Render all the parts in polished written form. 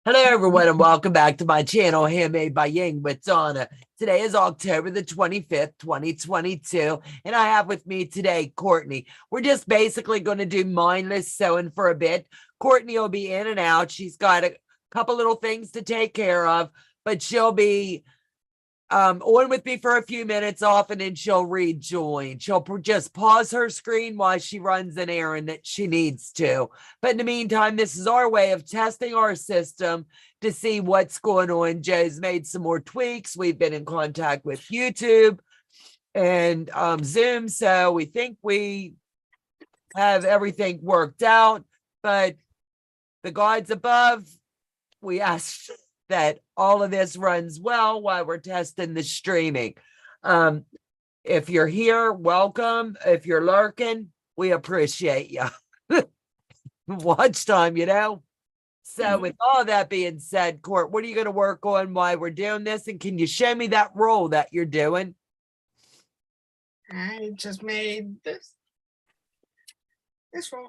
Hello, everyone, and welcome back to my channel, Handmade by Ying with Donna. Today is October the 25th, 2022, and I have with me today Courtney. We're just basically going to do mindless sewing for a bit. Courtney will be in and out. She's got a couple little things to take care of, but she'll be on with me for a few minutes off, and then she'll rejoin. She'll just pause her screen while she runs an errand that she needs to. But in the meantime, this is our way of testing our system to see what's going on. Joe's made some more tweaks. We've been in contact with YouTube and Zoom, so we think we have everything worked out. But the gods above, we asked that all of this runs well while we're testing the streaming. If you're here, welcome. If you're lurking, we appreciate you. Watch time, you know. So with all that being said, Court, what are you going to work on while we're doing this? And can you show me that roll that you're doing? I just made this roll.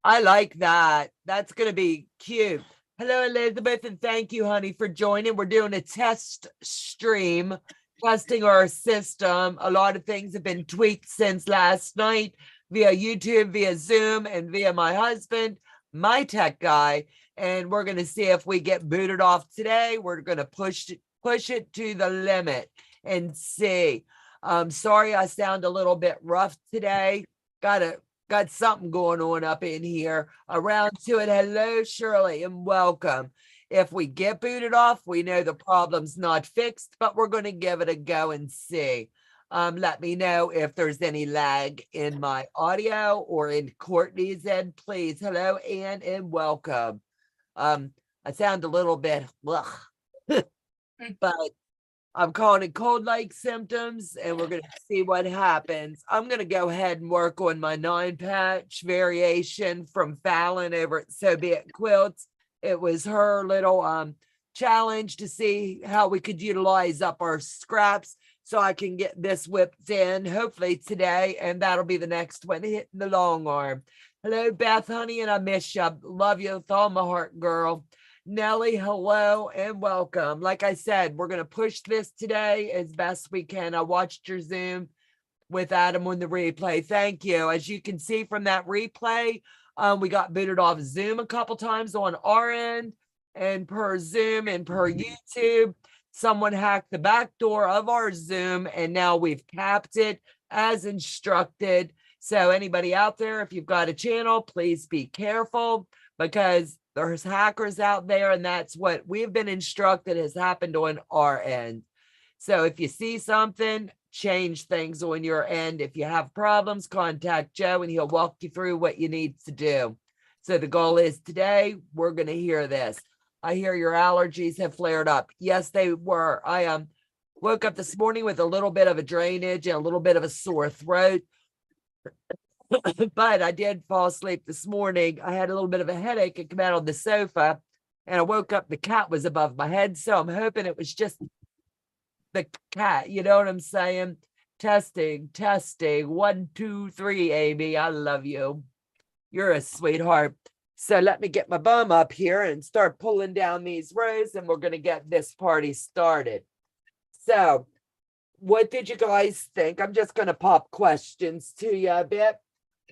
I like that. That's going to be cute. Hello, Elizabeth, and thank you, honey, for joining. We're doing a test stream, testing our system. A lot of things have been tweaked since last night via YouTube, via Zoom, and via my husband, my tech guy. And we're going to see if we get booted off today. We're going to push it to the limit and see. Sorry, I sound a little bit rough today. Got something going on up in here. Around to it. Hello, Shirley, and welcome. If we get booted off, we know the problem's not fixed, but we're going to give it a go and see. Let me know if there's any lag in my audio or in Courtney's end, please. Hello, Ann, and welcome. I sound a little bit but I'm calling it cold-like symptoms, and we're going to see what happens. I'm going to go ahead and work on my 9-patch variation from Fallon over at So Be It Quilts. It was her little challenge to see how we could utilize up our scraps so I can get this whipped in, hopefully today, and that'll be the next one, hitting the long arm. Hello, Beth, honey, and I miss you. Love you with all my heart, girl. Nellie, hello and welcome. Like I said, we're going to push this today as best we can. I watched your Zoom with Adam on the replay. Thank you. As you can see from that replay, we got booted off Zoom a couple times on our end, and per Zoom and per YouTube, someone hacked the back door of our Zoom, and now we've capped it as instructed. So anybody out there, if you've got a channel, please be careful, because there's hackers out there, and that's what we've been instructed has happened on our end. So if you see something, change things on your end. If you have problems, contact Joe and he'll walk you through what you need to do. So the goal is today, we're going to hear this. I hear your allergies have flared up. Yes, they were. I woke up this morning with a little bit of a drainage and a little bit of a sore throat. But I did fall asleep this morning. I had a little bit of a headache and come out on the sofa, and I woke up, the cat was above my head. So I'm hoping it was just the cat. You know what I'm saying? Testing. 1, 2, 3, Amy. I love you. You're a sweetheart. So let me get my bum up here and start pulling down these rows, and we're going to get this party started. So what did you guys think? I'm just going to pop questions to you a bit.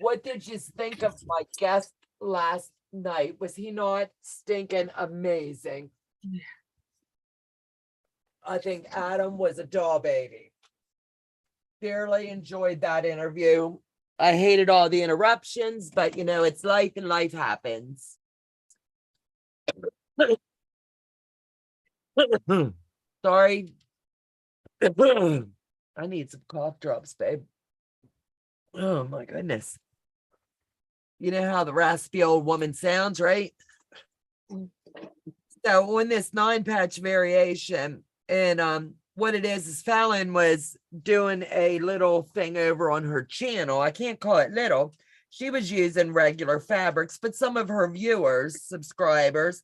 What did you think of my guest last night? Was he not stinking amazing? Yeah. I think Adam was a doll baby. Dearly enjoyed that interview. I hated all the interruptions, but you know, it's life and life happens. Sorry. I need some cough drops, babe. Oh my goodness. You know how the raspy old woman sounds, right? So on this 9-patch variation, and what it is Fallon was doing a little thing over on her channel. I can't call it little. She was using regular fabrics, but some of her viewers, subscribers,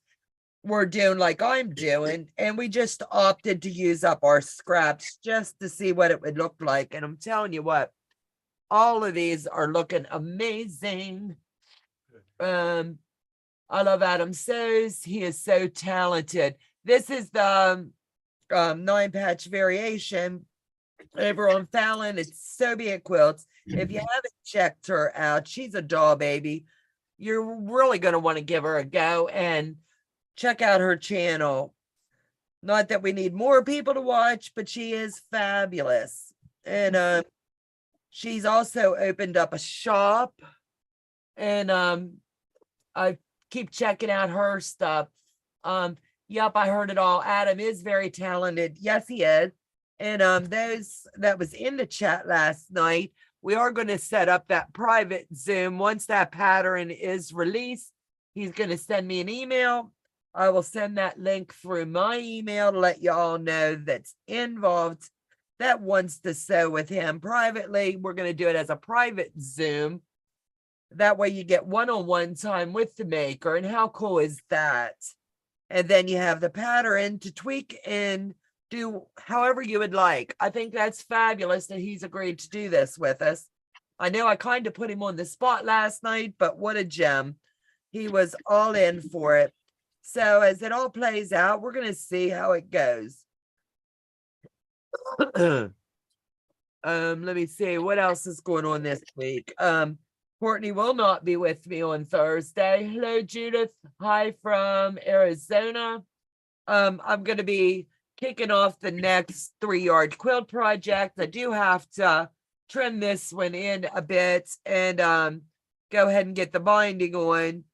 were doing like I'm doing, and we just opted to use up our scraps just to see what it would look like. And I'm telling you what, all of these are looking amazing. I love Adam Sews. He is so talented. This is the 9-patch variation over on Fallon. It's So Be It Quilts. If you haven't checked her out, she's a doll baby. You're really going to want to give her a go and check out her channel. Not that we need more people to watch, but she is fabulous. And she's also opened up a shop. And I keep checking out her stuff. Yep, I heard it all. Adam is very talented. Yes, he is. And those that was in the chat last night, we are going to set up that private Zoom. Once that pattern is released, he's going to send me an email. I will send that link through my email to let you all know that's involved that wants to sew with him privately. We're going to do it as a private Zoom. That way you get one-on-one time with the maker. And how cool is that? And then you have the pattern to tweak and do however you would like. I think that's fabulous that he's agreed to do this with us. I know I kind of put him on the spot last night, but what a gem. He was all in for it. So as it all plays out, we're going to see how it goes. Let me see what else is going on this week. Courtney will not be with me on Thursday. Hello, Judith. Hi from Arizona. I'm going to be kicking off the next 3-yard quilt project. I do have to trim this one in a bit and go ahead and get the binding on.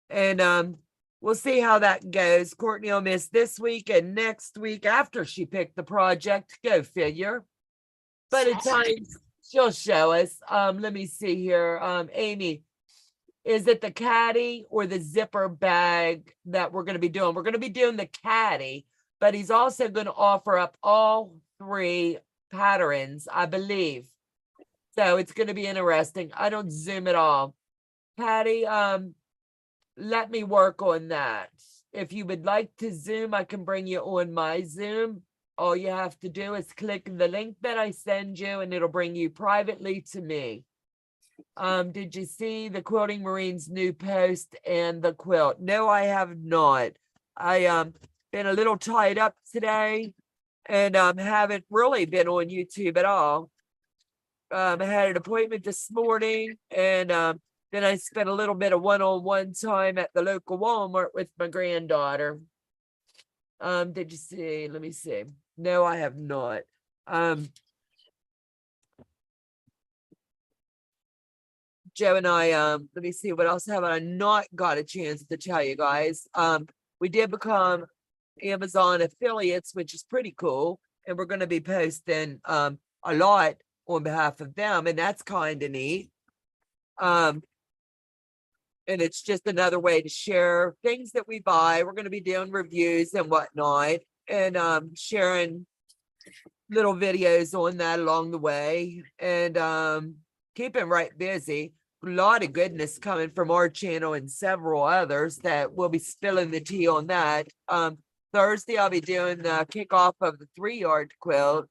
And we'll see how that goes. Courtney will miss this week and next week after she picked the project. Go figure. But at times she'll show us. Let me see here. Amy, is it the caddy or the zipper bag that we're going to be doing? We're going to be doing the caddy, but he's also going to offer up all 3 patterns, I believe. So it's going to be interesting. I don't Zoom at all. Patty, let me work on that. If you would like to Zoom, I can bring you on my Zoom. All you have to do is click the link that I send you and it'll bring you privately to me. Did you see the Quilting Marine's new post and the quilt? No, I have not. I been a little tied up today and haven't really been on YouTube at all. I had an appointment this morning and then I spent a little bit of one-on-one time at the local Walmart with my granddaughter. Did you see? Let me see. No, I have not. Joe and I, let me see what else have I not got a chance to tell you guys. We did become Amazon affiliates, which is pretty cool. And we're going to be posting a lot on behalf of them, and that's kind of neat. And it's just another way to share things that we buy. We're going to be doing reviews and whatnot, and sharing little videos on that along the way, and keeping right busy. A lot of goodness coming from our channel and several others that we'll be spilling the tea on that. Thursday, I'll be doing the kickoff of the 3-yard quilt.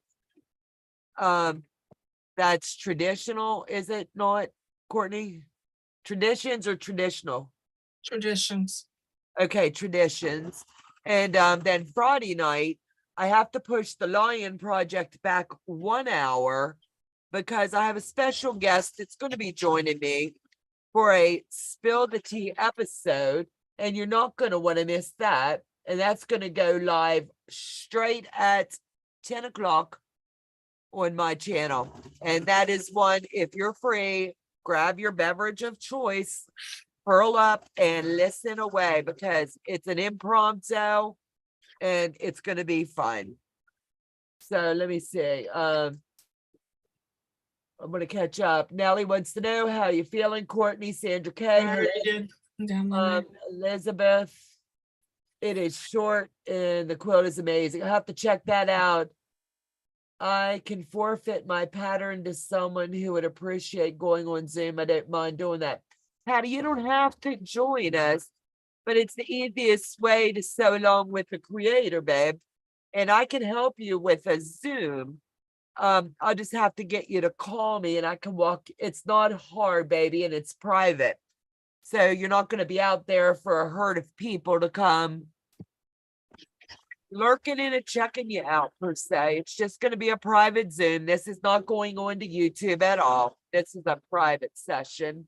That's traditional, is it not, Courtney? Traditions or traditional? Traditions. Okay, traditions. And then Friday night, I have to push the Lion project back 1 hour because I have a special guest that's going to be joining me for a Spill the Tea episode, and you're not going to want to miss that. And that's going to go live straight at 10 o'clock on my channel. And that is one, if you're free, grab your beverage of choice, curl up and listen away because it's an impromptu and it's going to be fun. So let me see. I'm going to catch up. Nellie wants to know how you feeling, Courtney, Sandra K. Elizabeth. It is short and the quote is amazing. I have to check that out. I can forfeit my pattern to someone who would appreciate going on Zoom. I don't mind doing that. Patty, you don't have to join us, but it's the easiest way to sew along with the creator, babe. And I can help you with a Zoom. I'll just have to get you to call me and I can walk. It's not hard, baby, and it's private. So you're not going to be out there for a herd of people to come lurking in and checking you out per se. It's just going to be a private Zoom. This is not going on to YouTube at all. This is a private session.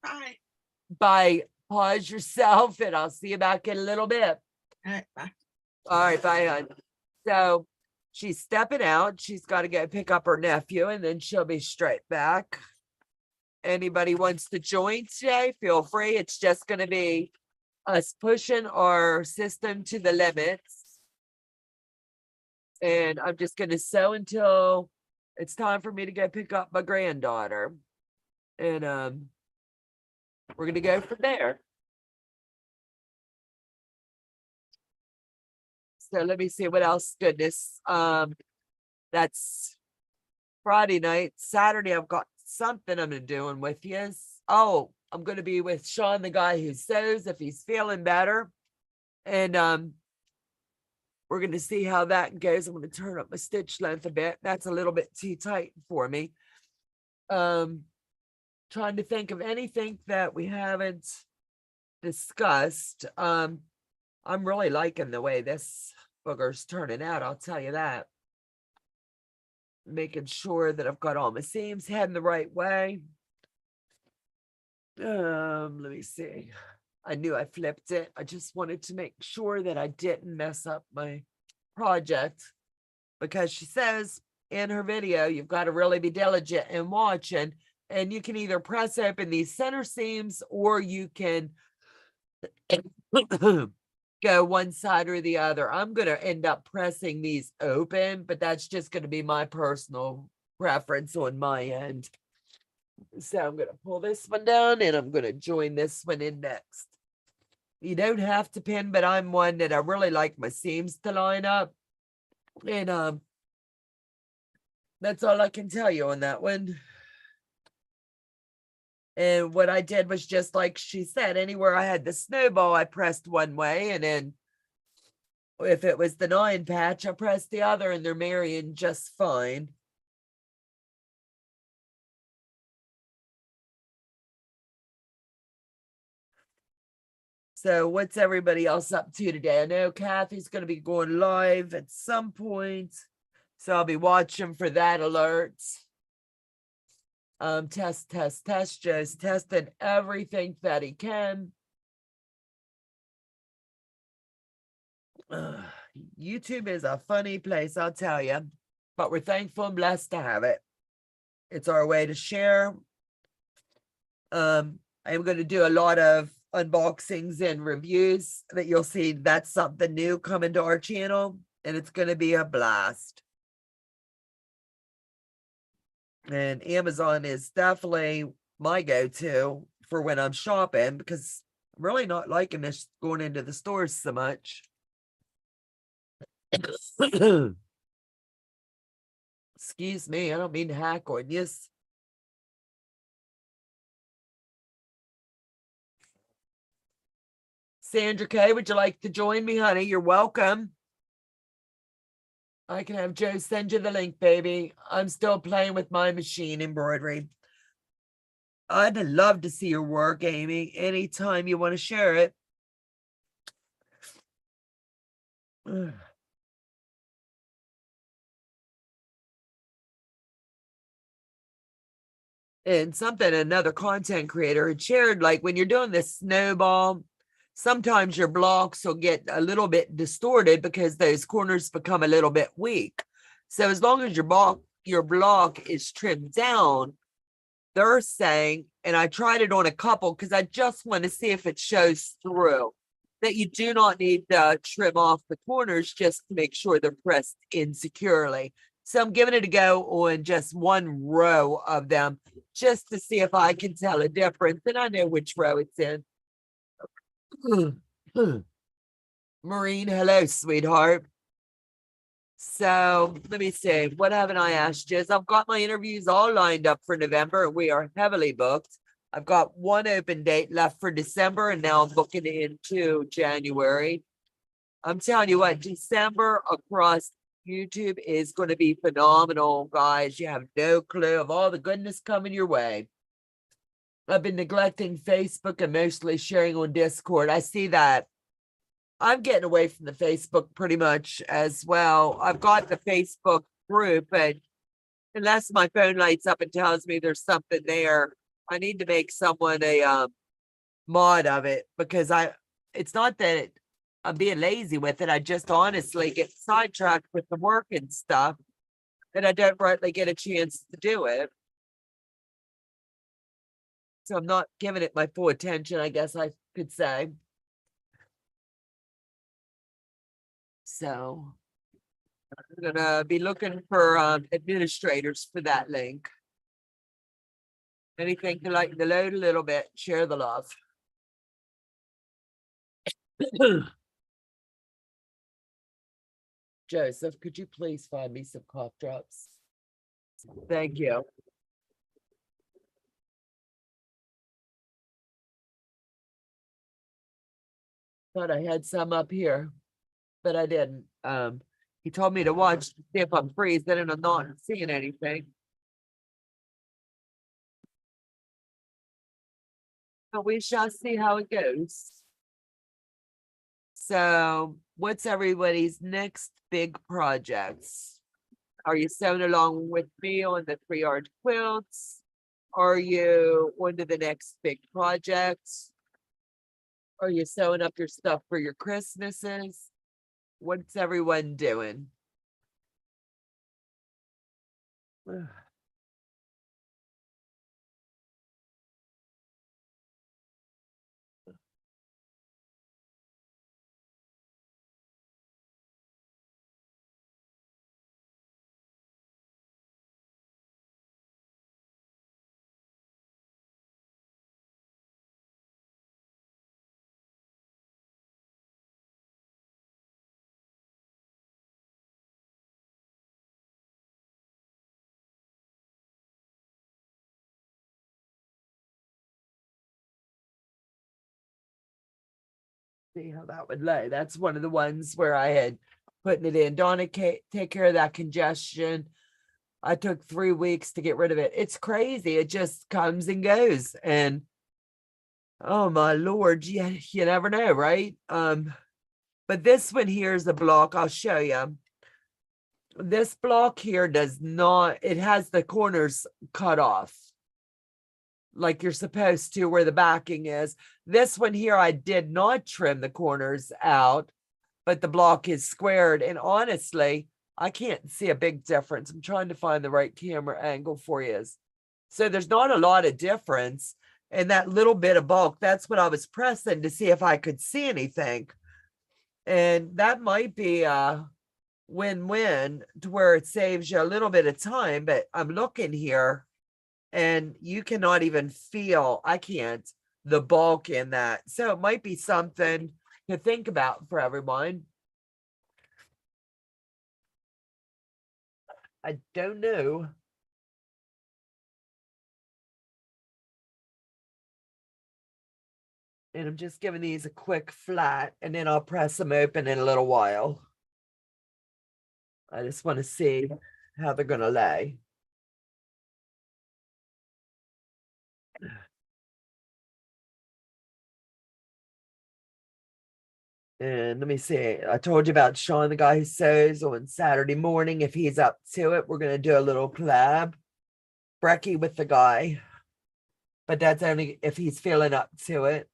Bye. Bye. Pause yourself, and I'll see you back in a little bit. All right, bye. All right, bye, hon. So she's stepping out. She's got to go pick up her nephew, and then she'll be straight back. Anybody wants to join today, feel free. It's just going to be us pushing our system to the limits. And I'm just going to sew until it's time for me to go pick up my granddaughter. And we're going to go from there. So let me see what else. Goodness. That's Friday night. Saturday, I've got something I'm doing with you. Oh, I'm going to be with Sean, the guy who sews, if he's feeling better. And we're going to see how that goes. I'm going to turn up my stitch length a bit. That's a little bit too tight for me. Trying to think of anything that we haven't discussed. I'm really liking the way this booger's turning out, I'll tell you that. Making sure that I've got all my seams heading the right way. Let me see. I knew I flipped it. I just wanted to make sure that I didn't mess up my project, because she says in her video, you've got to really be diligent and watching, and you can either press open these center seams or you can go one side or the other. I'm going to end up pressing these open, but that's just going to be my personal preference on my end. So I'm going to pull this one down and I'm going to join this one in next. You don't have to pin, but I'm one that I really like my seams to line up. And that's all I can tell you on that one. And what I did was just like she said, anywhere I had the snowball, I pressed one way. And then if it was the 9 patch, I pressed the other, and they're marrying just fine. So what's everybody else up to today? I know Kathy's going to be going live at some point, so I'll be watching for that alert. Test. Joe's testing everything that he can. YouTube is a funny place, I'll tell you, but we're thankful and blessed to have it. It's our way to share. I'm going to do a lot of unboxings and reviews that you'll see. That's something new coming to our channel, and it's going to be a blast. And Amazon is definitely my go-to for when I'm shopping, because I'm really not liking this going into the stores so much. Excuse me, I don't mean to hack on you. Sandra K, would you like to join me, honey? You're welcome. I can have Joe send you the link, baby. I'm still playing with my machine embroidery. I'd love to see your work, Amy. Anytime you want to share it. And something another content creator had shared, like when you're doing this snowball, sometimes your blocks will get a little bit distorted because those corners become a little bit weak. So as long as your block is trimmed down, they're saying, and I tried it on a couple because I just want to see if it shows through, that you do not need to trim off the corners just to make sure they're pressed in securely. So I'm giving it a go on just one row of them just to see if I can tell a difference. And I know which row it's in. Maureen, hello, sweetheart. So let me see. What haven't I asked you? I've got my interviews all lined up for November, and we are heavily booked. I've got one open date left for December, and now I'm booking into January. I'm telling you what, December across YouTube is going to be phenomenal, guys. You have no clue of all the goodness coming your way. I've been neglecting Facebook and mostly sharing on Discord. I see that I'm getting away from the Facebook pretty much as well. I've got the Facebook group, but unless my phone lights up and tells me there's something there, I need to make someone a mod of it, because it's not that I'm being lazy with it. I just honestly get sidetracked with the work and stuff, and I don't rightly get a chance to do it. So I'm not giving it my full attention, I guess I could say. So I'm gonna be looking for administrators for that link. Anything to lighten the load a little bit, share the love. Joseph, could you please find me some cough drops? Thank you. Thought I had some up here, but I didn't. He told me to watch to see if I'm freezing, and I'm not seeing anything. But we shall see how it goes. So, what's everybody's next big projects? Are you sewing along with me on the 3-yard quilts? Are you on to the next big project? Are you sewing up your stuff for your Christmases? What's everyone doing? See how that would lay. That's one of the ones where I had putting it in. Donna, take care of that congestion. I took 3 weeks to get rid of it. It's crazy. It just comes and goes. And oh my Lord, you never know, right? But this one here is a block. I'll show you. This block here does not, it has the corners cut off like you're supposed to where the backing is. This one here, I did not trim the corners out, but the block is squared. And honestly, I can't see a big difference. I'm trying to find the right camera angle for you. So there's not a lot of difference in that little bit of bulk. That's what I was pressing to see if I could see anything. And that might be a win-win to where it saves you a little bit of time, but I'm looking here and you cannot even feel, I can't, the bulk in that. So it might be something to think about for everyone. I don't know. And I'm just giving these a quick flat, and then I'll press them open in a little while. I just want to see how they're going to lay. And let me see. I told you about Sean, the guy who sews, on Saturday morning. If he's up to it, we're going to do a little collab. Brekkie with the guy. But that's only if he's feeling up to it.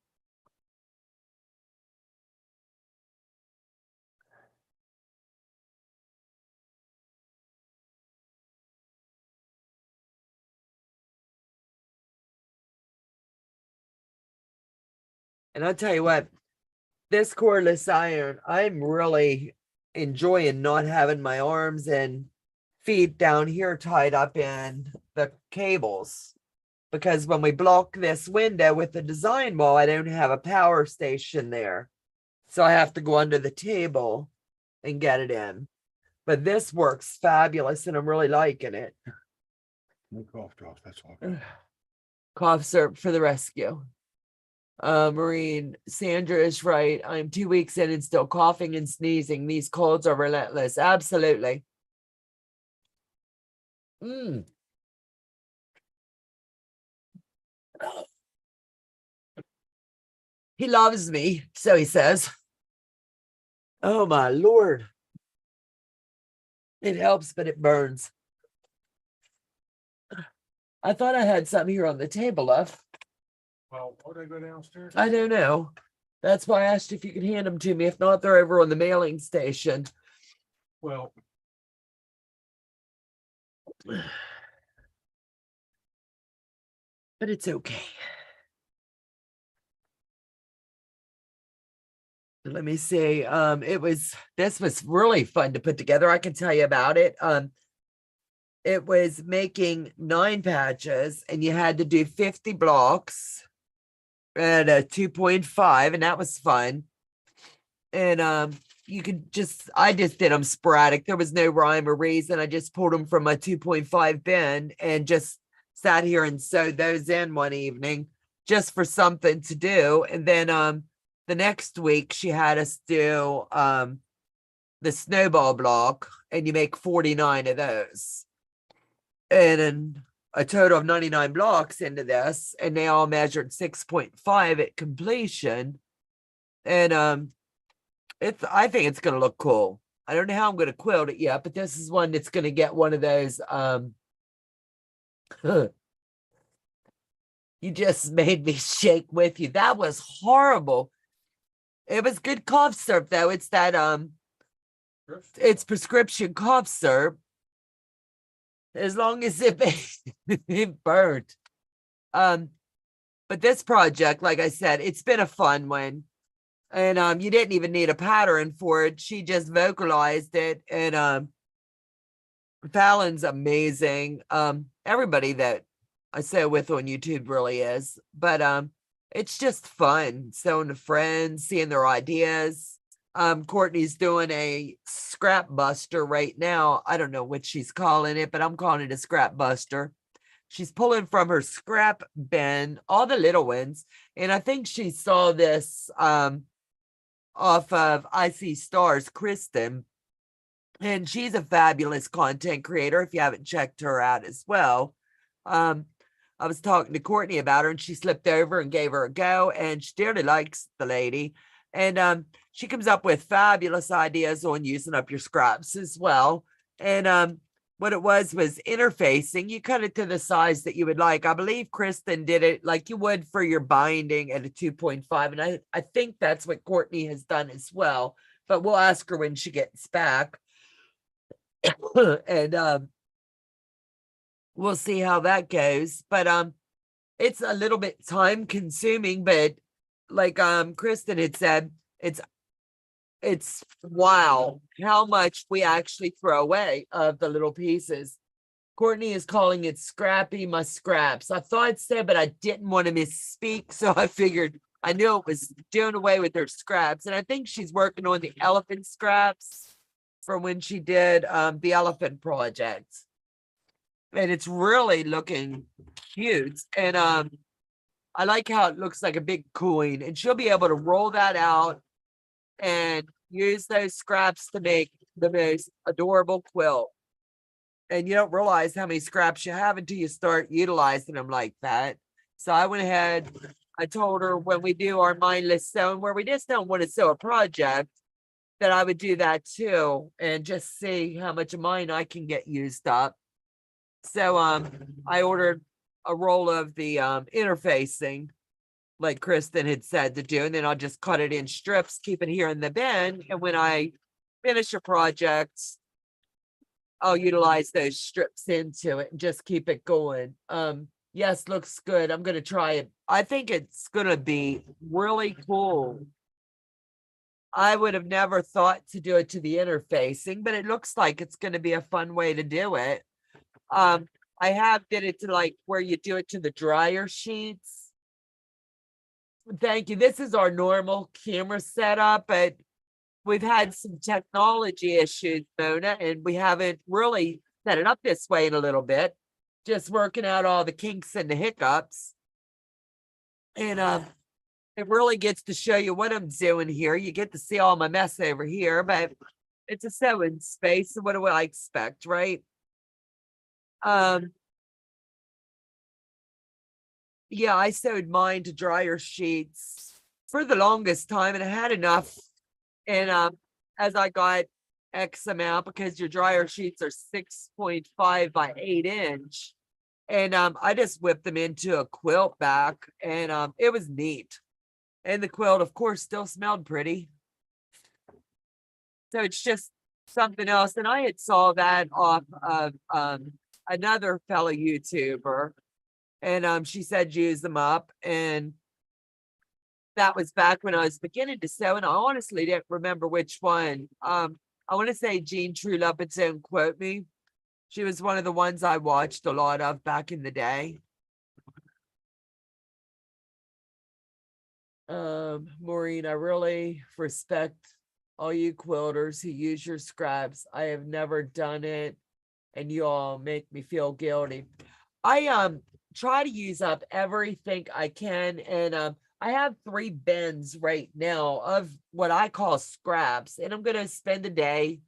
And I'll tell you what, this cordless iron, I'm really enjoying not having my arms and feet down here tied up in the cables. Because when we block this window with the design wall, I don't have a power station there. So I have to go under the table and get it in. But this works fabulous and I'm really liking it. No cough drops, that's all. Cough syrup for the rescue. Maureen, Sandra is right. I'm 2 weeks in and still coughing and sneezing. These colds are relentless. Absolutely. He loves me, so he says. Oh my Lord. It helps, but it burns. I thought I had some here on the table left. Well, would I go downstairs? I don't know. That's why I asked if you could hand them to me. If not, they're over on the mailing station. Well, But it's okay. Let me see. This was really fun to put together. I can tell you about it. It was making 9 patches and you had to do 50 blocks at a 2.5, and that was fun. And I just did them sporadic. There was no rhyme or reason. I just pulled them from my 2.5 bin and just sat here and sewed those in one evening just for something to do. And then the next week she had us do the snowball block, and you make 49 of those. And then a total of 99 blocks into this, and they all measured 6.5 at completion. And I think it's gonna look cool. I don't know how I'm gonna quilt it yet, but this is one that's gonna get one of those you just made me shake with you. That was horrible. It was good cough syrup though. It's that it's prescription cough syrup. As long as it burned. But this project, like I said, it's been a fun one. And you didn't even need a pattern for it. She just vocalized it. And Fallon's amazing. Everybody that I sew with on YouTube really is. But it's just fun sewing to friends, seeing their ideas. Courtney's doing a scrap buster right now. I don't know what she's calling it, but I'm calling it a scrap buster. She's pulling from her scrap bin, all the little ones. And I think she saw this off of I See Stars, Kristen. And she's a fabulous content creator if you haven't checked her out as well. I was talking to Courtney about her and she slipped over and gave her a go, and she dearly likes the lady. And she comes up with fabulous ideas on using up your scraps as well. And what it was interfacing. You cut it to the size that you would like. I believe Kristen did it like you would for your binding at a 2.5. And I think that's what Courtney has done as well. But we'll ask her when she gets back. And we'll see how that goes. But it's a little bit time consuming, but like Kristen had said, it's wow how much we actually throw away of the little pieces. Courtney is calling it scrappy my scraps. I thought so, but I didn't want to misspeak, so I figured I knew it was doing away with her scraps. And I think she's working on the elephant scraps from when she did the elephant project. And it's really looking cute. And I like how it looks like a big coin, and she'll be able to roll that out and use those scraps to make the most adorable quilt. And you don't realize how many scraps you have until you start utilizing them like that. So I went ahead, I told her when we do our mindless sewing, where we just don't want to sew a project, that I would do that too, and just see how much of mine I can get used up. So I ordered a roll of the interfacing, like Kristen had said to do, and then I'll just cut it in strips, keep it here in the bin, and when I finish a project, I'll utilize those strips into it and just keep it going. Yes, looks good. I'm gonna try it. I think it's gonna be really cool. I would have never thought to do it to the interfacing, but it looks like it's gonna be a fun way to do it. I have did it to like where you do it to the dryer sheets. Thank you. This is our normal camera setup, but we've had some technology issues, Mona, and we haven't really set it up this way in a little bit. Just working out all the kinks and the hiccups. And it really gets to show you what I'm doing here. You get to see all my mess over here, but it's a sewing space. So what do I expect, right? Yeah, I sewed mine to dryer sheets for the longest time, and I had enough. And as I got X amount, because your dryer sheets are 6.5 by 8 inch, and I just whipped them into a quilt back, and it was neat. And the quilt, of course, still smelled pretty. So it's just something else. And I had saw that off of another fellow YouTuber, and she said use them up, and that was back when I was beginning to sew, and I honestly didn't remember which one. I want to say Jean True Love, but don't quote me. She was one of the ones I watched a lot of back in the day. Maureen, I really respect all you quilters who use your scraps. I have never done it, and you all make me feel guilty. I try to use up everything I can, and I have 3 bins right now of what I call scraps, and I'm gonna spend a day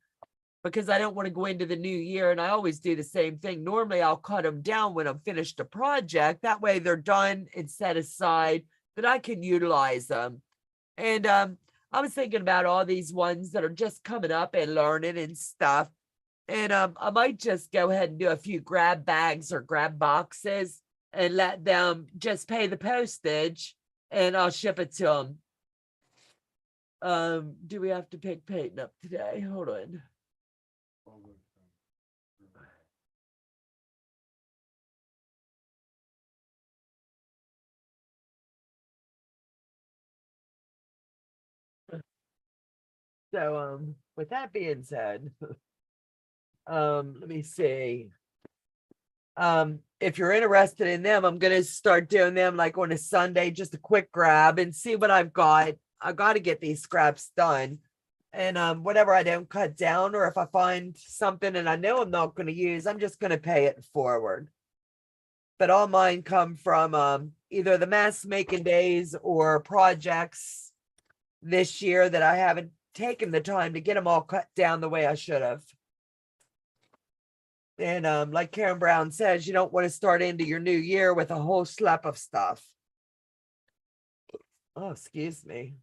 because I don't want to go into the new year, and I always do the same thing. Normally I'll cut them down when I'm finished a project. That way they're done and set aside that I can utilize them. And I was thinking about all these ones that are just coming up and learning and stuff. And I might just go ahead and do a few grab bags or grab boxes and let them just pay the postage, and I'll ship it to them. Do we have to pick Peyton up today? Hold on. So with that being said, let me see. If you're interested in them, I'm gonna start doing them like on a Sunday, just a quick grab and see what I've got. I got to get these scraps done, and whatever I don't cut down, or if I find something and I know I'm not going to use, I'm just going to pay it forward. But all mine come from either the mass making days or projects this year that I haven't taken the time to get them all cut down the way I should have. And like Karen Brown says, you don't want to start into your new year with a whole slap of stuff. Oh, excuse me.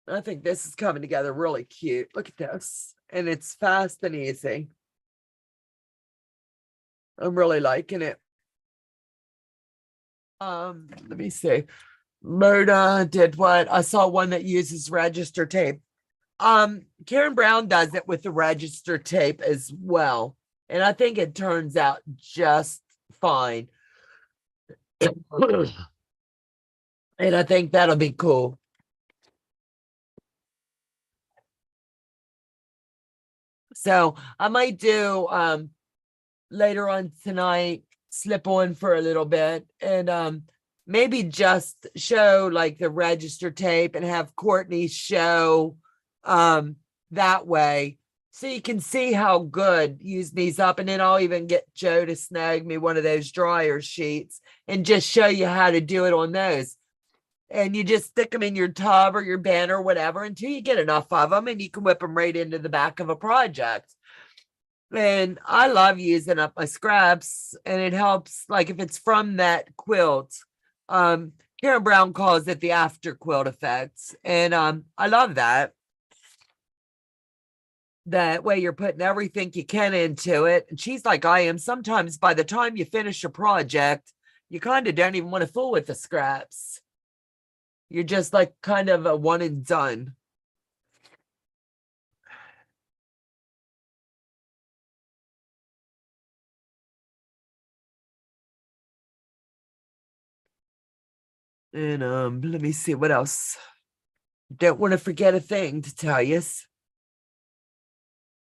I think this is coming together really cute. Look at this. And it's fast and easy. I'm really liking it. Let me see. Murda did what? I saw one that uses register tape. Karen Brown does it with the register tape as well. And I think it turns out just fine. And I think that'll be cool. So I might do later on tonight, slip on for a little bit, and maybe just show like the register tape and have Courtney show that way, so you can see how good use these up. And then I'll even get Joe to snag me one of those dryer sheets and just show you how to do it on those. And you just stick them in your tub or your bin or whatever until you get enough of them, and you can whip them right into the back of a project. And I love using up my scraps, and it helps, like if it's from that quilt. Karen Brown calls it the after quilt effects. And I love that. That way you're putting everything you can into it. And she's like I am. Sometimes by the time you finish a project, you kind of don't even want to fool with the scraps. You're just like kind of a one and done. And let me see what else. Don't want to forget a thing to tell you.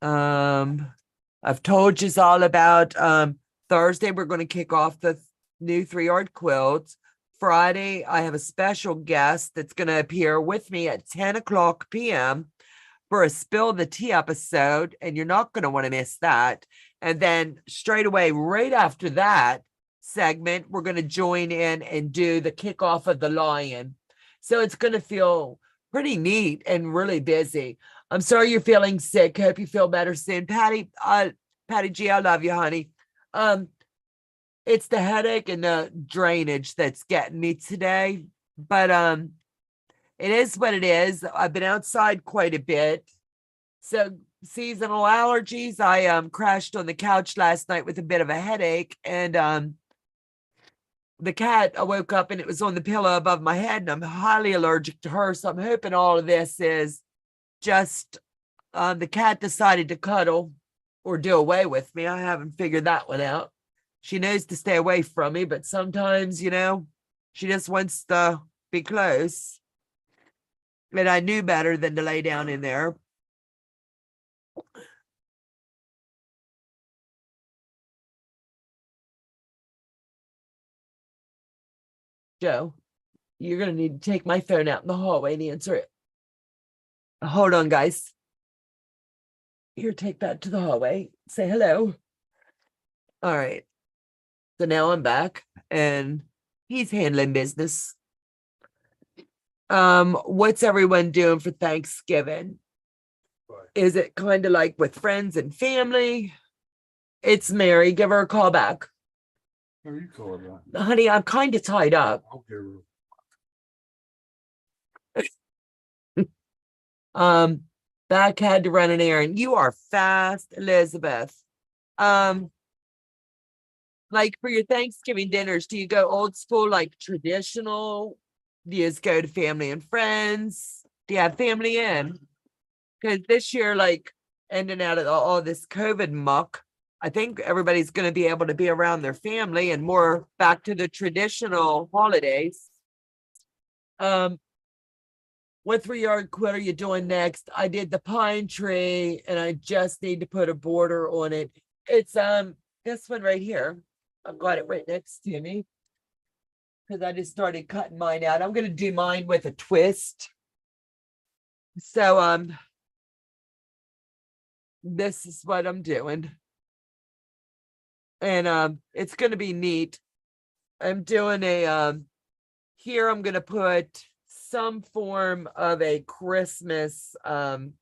I've told you all about Thursday we're going to kick off the new 3-yard quilt. Friday, I have a special guest that's going to appear with me at 10 o'clock p.m. for a Spill the Tea episode, and you're not going to want to miss that. And then straight away, right after that segment, we're going to join in and do the kickoff of the Lion. So it's going to feel pretty neat and really busy. I'm sorry you're feeling sick. Hope you feel better soon. Patty, Patty G, I love you, honey. It's the headache and the drainage that's getting me today. But it is what it is. I've been outside quite a bit. So seasonal allergies. I crashed on the couch last night with a bit of a headache, and the cat, I woke up and it was on the pillow above my head, and I'm highly allergic to her. So I'm hoping all of this is just the cat decided to cuddle or do away with me. I haven't figured that one out. She knows to stay away from me, but sometimes, she just wants to be close. And I knew better than to lay down in there. Joe, you're going to need to take my phone out in the hallway and answer it. Hold on, guys. Here, take that to the hallway. Say hello. All right. So now I'm back and he's handling business. What's everyone doing for Thanksgiving? Right. Is it kind of like with friends and family? It's Mary. Give her a call back. Who you call that? Honey, I'm kind of tied up. I'll give her. Back had to run an errand. You are fast, Elizabeth. Like for your Thanksgiving dinners, do you go old school, like traditional? Do you just go to family and friends? Do you have family in? Because this year, like ending out of all this COVID muck, I think everybody's going to be able to be around their family and more back to the traditional holidays. What 3-yard quilt are you doing next? I did the pine tree and I just need to put a border on it. It's this one right here. I've got it right next to me because I just started cutting mine out. I'm gonna do mine with a twist. So this is what I'm doing. And it's gonna be neat. I'm doing a here I'm gonna put some form of a Christmas panel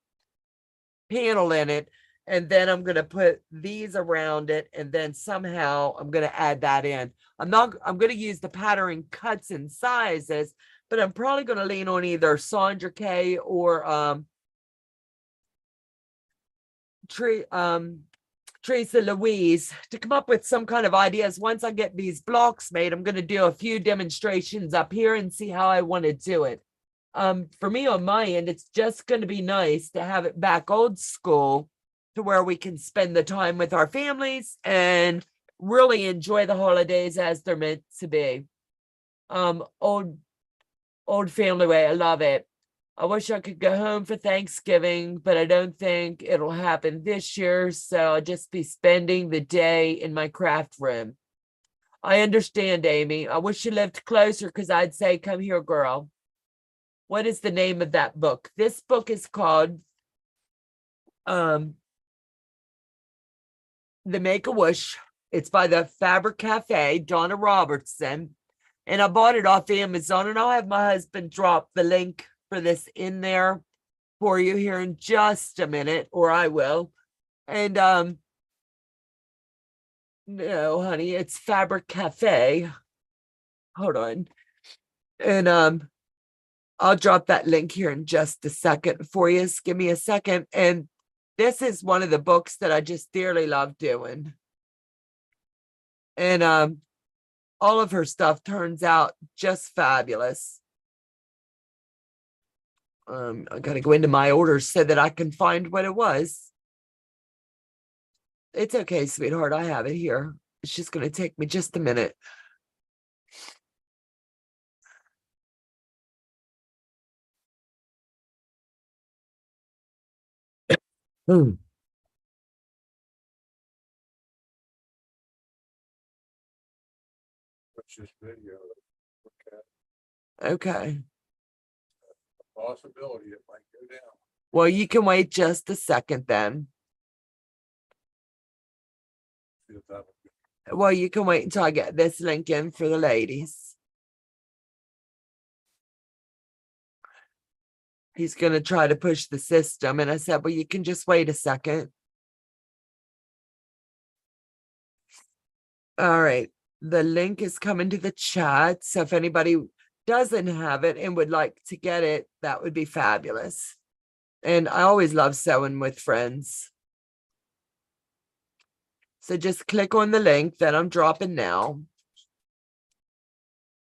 in it, and then I'm going to put these around it, and then somehow I'm going to add that in. I'm going to use the pattern cuts and sizes, but I'm probably going to lean on either Sandra K or Teresa Louise to come up with some kind of ideas. Once I get these blocks made, I'm going to do a few demonstrations up here and see how I want to do it. For me on my end, it's just going to be nice to have it back old school to where we can spend the time with our families and really enjoy the holidays as they're meant to be. Old family way. I love it. I wish I could go home for Thanksgiving, but I don't think it'll happen this year. So I'll just be spending the day in my craft room. I understand, Amy. I wish you lived closer because I'd say, come here, girl. What is the name of that book? This book is called The Make-A-Wish. It's by the Fabric Cafe, Donna Robertson. And I bought it off Amazon, and I'll have my husband drop the link for this in there for you here in just a minute, or I will. And no, honey, it's Fabric Cafe. Hold on. And I'll drop that link here in just a second for you. Just give me a second. And this is one of the books that I just dearly love doing. And all of her stuff turns out just fabulous. I got to go into my orders so that I can find what it was. It's okay, sweetheart. I have it here. It's just going to take me just a minute. Hmm. What's this video? Okay. Possibility it might go down. Well, you can wait just a second then. See if that would Well, you can wait until I get this link in for the ladies. He's going to try to push the system. And I said, well, you can just wait a second. All right. The link is coming to the chat. So if anybody doesn't have it and would like to get it, that would be fabulous. And I always love sewing with friends. So just click on the link that I'm dropping now.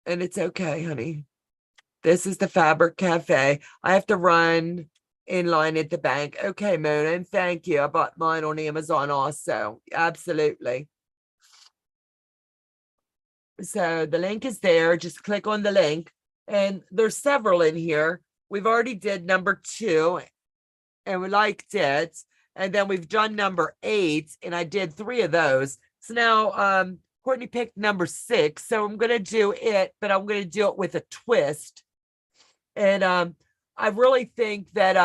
And it's okay, honey. This is the Fabric Cafe. I have to run in line at the bank. Okay, Mona, and thank you. I bought mine on Amazon also. Absolutely. So the link is there. Just click on the link. And there's several in here. We've already did number 2 and we liked it. And then we've done number 8 and I did 3 of those. So now Courtney picked number 6. So I'm gonna do it, but I'm gonna do it with a twist. And I really think that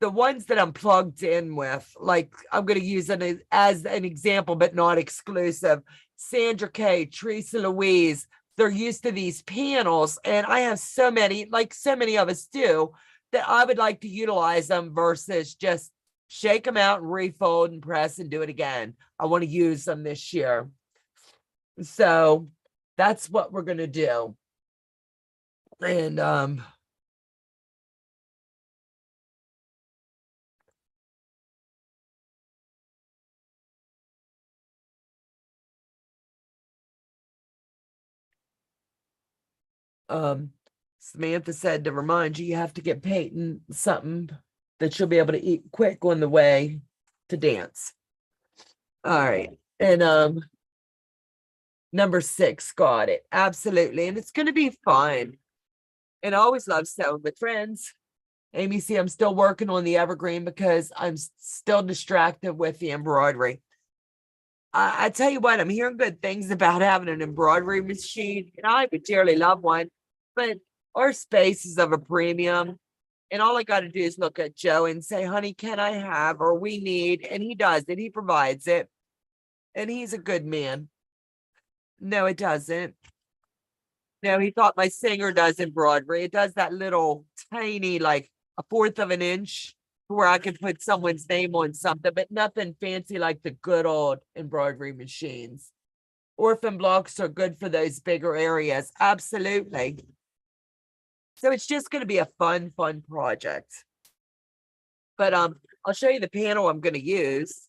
the ones that I'm plugged in with, like I'm going to use it as an example, but not exclusive. Sandra K, Teresa Louise, they're used to these panels. And I have so many, like so many of us do, that I would like to utilize them versus just shake them out and refold and press and do it again. I want to use them this year. So that's what we're going to do. And Samantha said to remind you, you have to get Peyton something that she'll be able to eat quick on the way to dance. All right. And number 6, got it. Absolutely. And it's going to be fun. And I always love sewing with friends. Amy, see, I'm still working on the evergreen because I'm still distracted with the embroidery. I tell you what, I'm hearing good things about having an embroidery machine, and I would dearly love one, but our space is of a premium. And all I got to do is look at Joe and say, honey, can I have, or we need, and he does it, he provides it. And he's a good man. No, it doesn't. No, he thought my singer does embroidery. It does that little tiny, like a 1/4 of an inch where I could put someone's name on something, but nothing fancy like the good old embroidery machines. Orphan blocks are good for those bigger areas. Absolutely. So it's just going to be a fun project. But I'll show you the panel I'm going to use,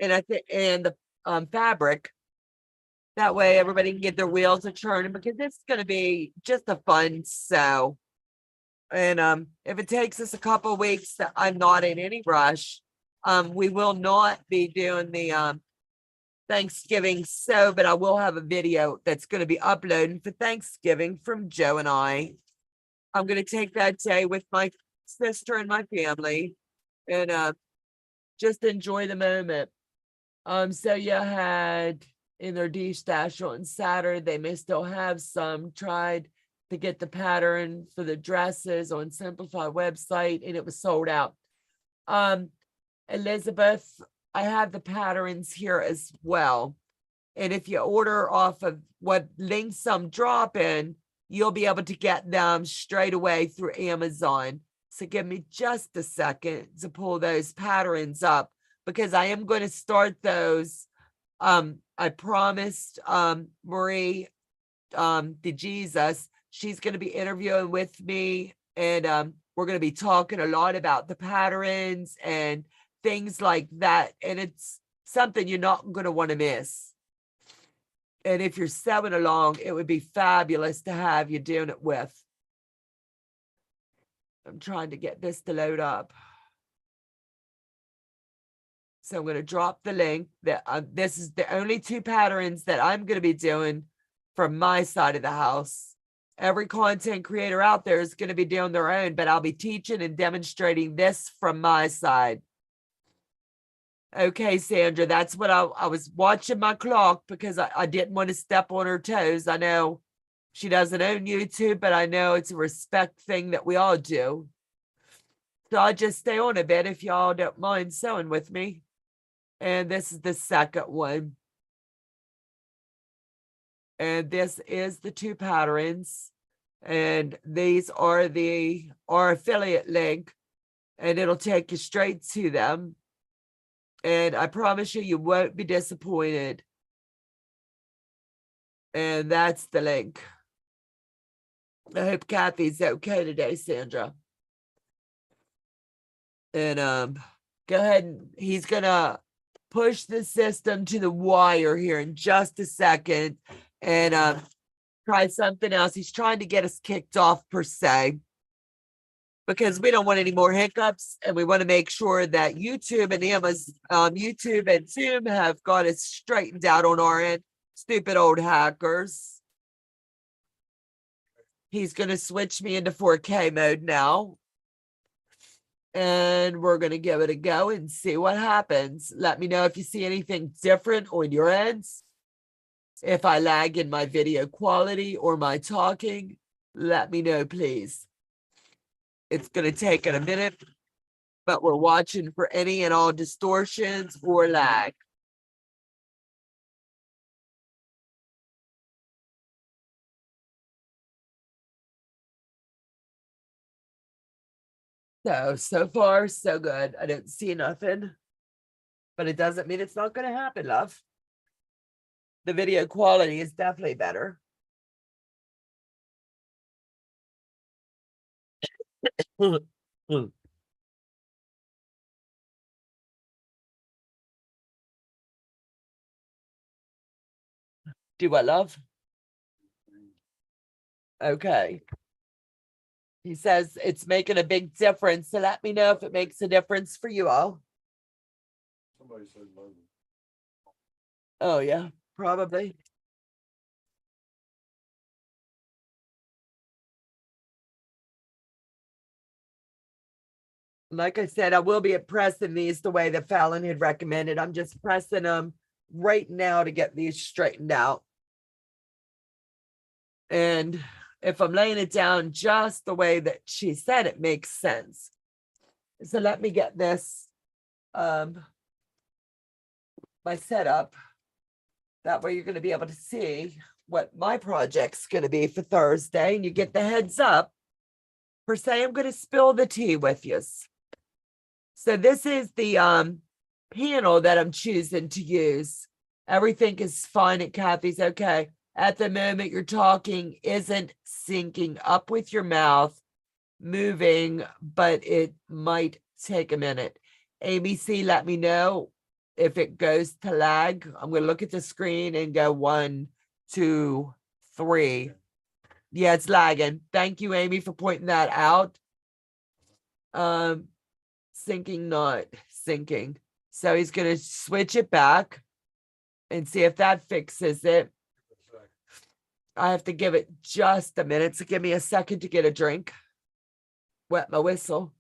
and I think and the fabric. That way everybody can get their wheels a turning because it's going to be just a fun sew. And if it takes us a couple of weeks, I'm not in any rush. We will not be doing the Thanksgiving sew, but I will have a video that's going to be uploaded for Thanksgiving from Joe and I. I'm going to take that day with my sister and my family and just enjoy the moment. So you had in their D stash on Saturday, they may still have some. Tried to get the pattern for the dresses on Simplify website and it was sold out. Elizabeth, I have the patterns here as well. And if you order off of what links I'm dropping, you'll be able to get them straight away through Amazon. So give me just a second to pull those patterns up because I am going to start those. I promised Marie DeJesus, she's going to be interviewing with me and we're going to be talking a lot about the patterns and things like that. And it's something you're not going to want to miss. And if you're sewing along, it would be fabulous to have you doing it with. I'm trying to get this to load up. So I'm going to drop the link that this is the only 2 patterns that I'm going to be doing from my side of the house. Every content creator out there is going to be doing their own, but I'll be teaching and demonstrating this from my side. Okay, Sandra, that's what I was watching my clock because I didn't want to step on her toes. I know she doesn't own YouTube, but I know it's a respect thing that we all do. So I'll just stay on a bit if y'all don't mind sewing with me. And this is the second one. And this is the 2 patterns. And these are our affiliate link. And it'll take you straight to them. And I promise you, you won't be disappointed. And that's the link. I hope Kathy's okay today, Sandra. And go ahead and he's gonna push the system to the wire here in just a second and try something else. He's trying to get us kicked off per se, because we don't want any more hiccups, and we want to make sure that YouTube and YouTube and Zoom have got it straightened out on our end. Stupid old hackers. He's going to switch me into 4K mode now. And we're going to give it a go and see what happens. Let me know if you see anything different on your ends. If I lag in my video quality or my talking, let me know, please. It's going to take a minute, but we're watching for any and all distortions or lag. So far, so good. I don't see nothing, but it doesn't mean it's not going to happen, love. The video quality is definitely better. Do what, love? Okay. He says it's making a big difference. So let me know if it makes a difference for you all. Somebody said logo. Oh, yeah, probably. Like I said, I will be pressing these the way that Fallon had recommended. I'm just pressing them right now to get these straightened out. And if I'm laying it down just the way that she said, it makes sense. So let me get this, my setup. That way you're going to be able to see what my project's going to be for Thursday. And you get the heads up. Per se, I'm going to spill the tea with you. So this is the panel that I'm choosing to use. Everything is fine at Kathy's. Okay. At the moment you're talking isn't syncing up with your mouth, moving, but it might take a minute. ABC, let me know if it goes to lag. I'm going to look at the screen and go 1, 2, 3. Yeah, it's lagging. Thank you, Amy, for pointing that out. Syncing, not syncing. So he's going to switch it back and see if that fixes it. I have to give it just a minute. So give me a second to get a drink. Wet my whistle.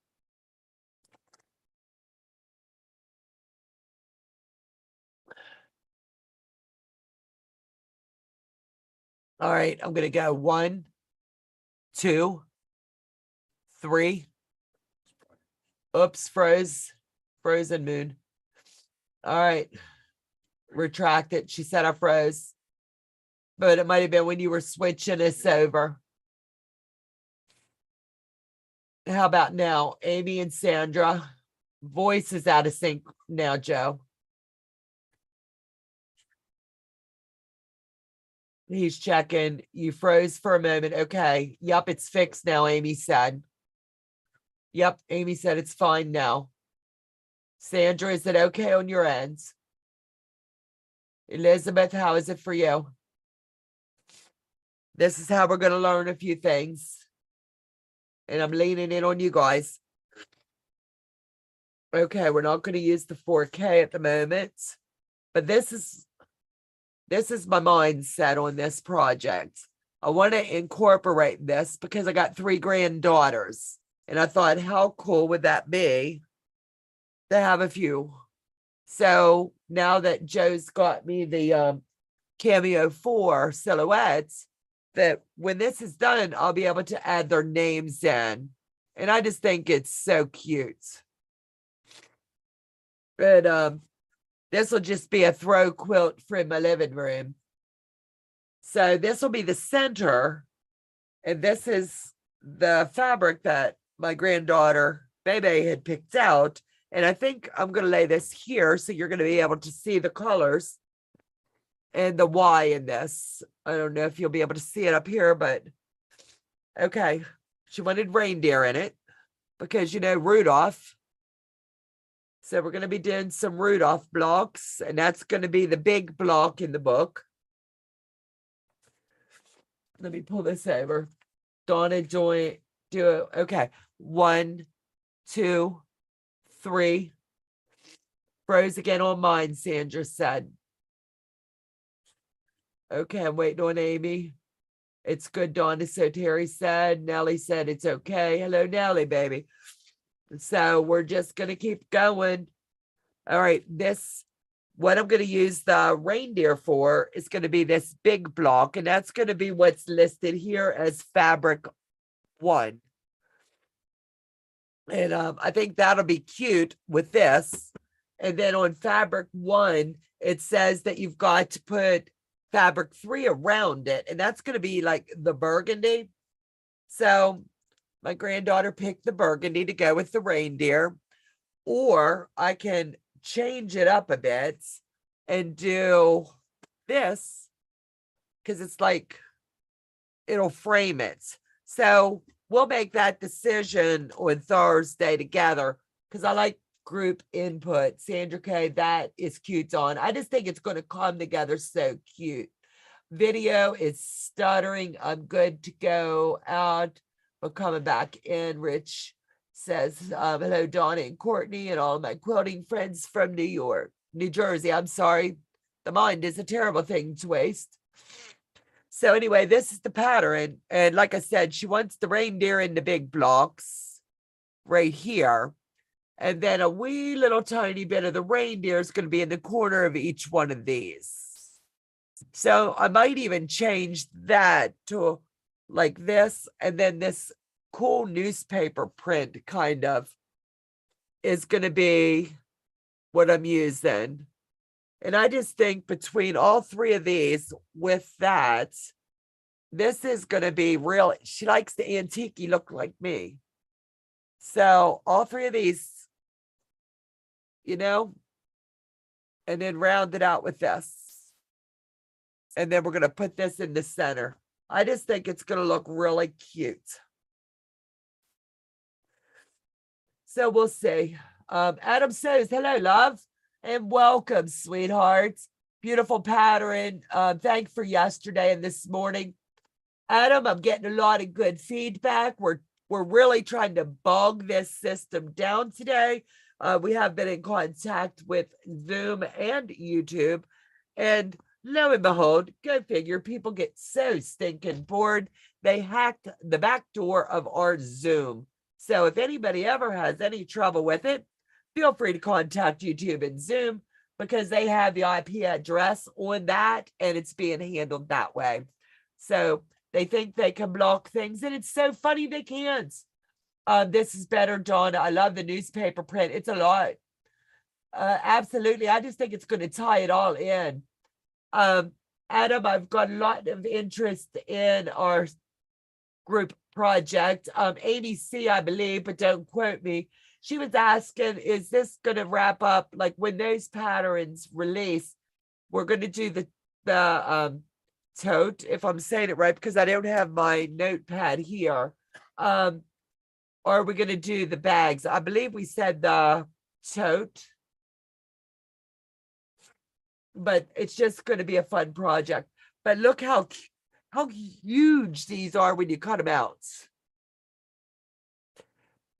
All right, I'm going to go 1, 2, 3. Oops, frozen moon. All right, retract it. She said I froze, but it might have been when you were switching us over. How about now? Amy and Sandra, voice is out of sync now, Joe. He's checking. You froze for a moment. Okay. Yep, it's fixed now, Amy said. Yep, Amy said it's fine now. Sandra, is it okay on your ends? Elizabeth, how is it for you? This is how we're going to learn a few things. And I'm leaning in on you guys. Okay, we're not going to use the 4K at the moment. But this is my mindset on this project. I want to incorporate this because I got 3 granddaughters. And I thought, how cool would that be to have a few? So now that Joe's got me the Cameo 4 silhouettes, that when this is done, I'll be able to add their names in. And I just think it's so cute. But this will just be a throw quilt for my living room. So this will be the center. And this is the fabric that my granddaughter, Bebe, had picked out. And I think I'm going to lay this here so you're going to be able to see the colors. and the Y in this. I don't know if you'll be able to see it up here, but okay. She wanted reindeer in it because, you know, Rudolph. So we're going to be doing some Rudolph blocks, and that's going to be the big block in the book. Let me pull this over. Donna, do it. Okay. 1, 2, 3. Froze again on mine, Sandra said. Okay, I'm waiting on Amy. It's good, Donna. So Terry said. Nellie said it's okay. Hello, Nellie, baby. So we're just going to keep going. All right, what I'm going to use the reindeer for is going to be this big block, and that's going to be what's listed here as fabric 1. And I think that'll be cute with this. And then on fabric 1, it says that you've got to put fabric 3 around it, and that's going to be like the burgundy. So my granddaughter picked the burgundy to go with the reindeer, or I can change it up a bit and do this because it's like it'll frame it. So we'll make that decision on Thursday together because I like group input. Sandra K, that is cute, on. I just think it's going to come together so cute. Video is stuttering. I'm good to go out. We're coming back in. Rich says, hello, Donna and Courtney and all my quilting friends from New Jersey. I'm sorry. The mind is a terrible thing to waste. So anyway, this is the pattern. And like I said, she wants the reindeer in the big blocks right here. And then a wee little tiny bit of the reindeer is going to be in the corner of each one of these. So I might even change that to like this. And then this cool newspaper print kind of is going to be what I'm using. And I just think between all 3 of these with that, this is going to be real. She likes the antique look like me. So all 3 of these, you know, and then round it out with this. And then we're going to put this in the center. I just think it's going to look really cute. So we'll see. Adam says, hello, love, and welcome, sweethearts. Beautiful pattern. Thanks for yesterday and this morning. Adam, I'm getting a lot of good feedback. We're really trying to bog this system down today. We have been in contact with Zoom and YouTube, and lo and behold, go figure, people get so stinking bored. They hacked the back door of our Zoom. So if anybody ever has any trouble with it, feel free to contact YouTube and Zoom because they have the IP address on that and it's being handled that way. So they think they can block things, and it's so funny they can't. This is better, Donna. I love the newspaper print. It's a lot. Absolutely. I just think it's going to tie it all in. Adam, I've got a lot of interest in our group project. Amy C, I believe, but don't quote me. She was asking, is this going to wrap up, like when those patterns release, we're going to do the tote, if I'm saying it right, because I don't have my notepad here. Or are we going to do the bags? I believe we said the tote. But it's just going to be a fun project. But look how huge these are when you cut them out.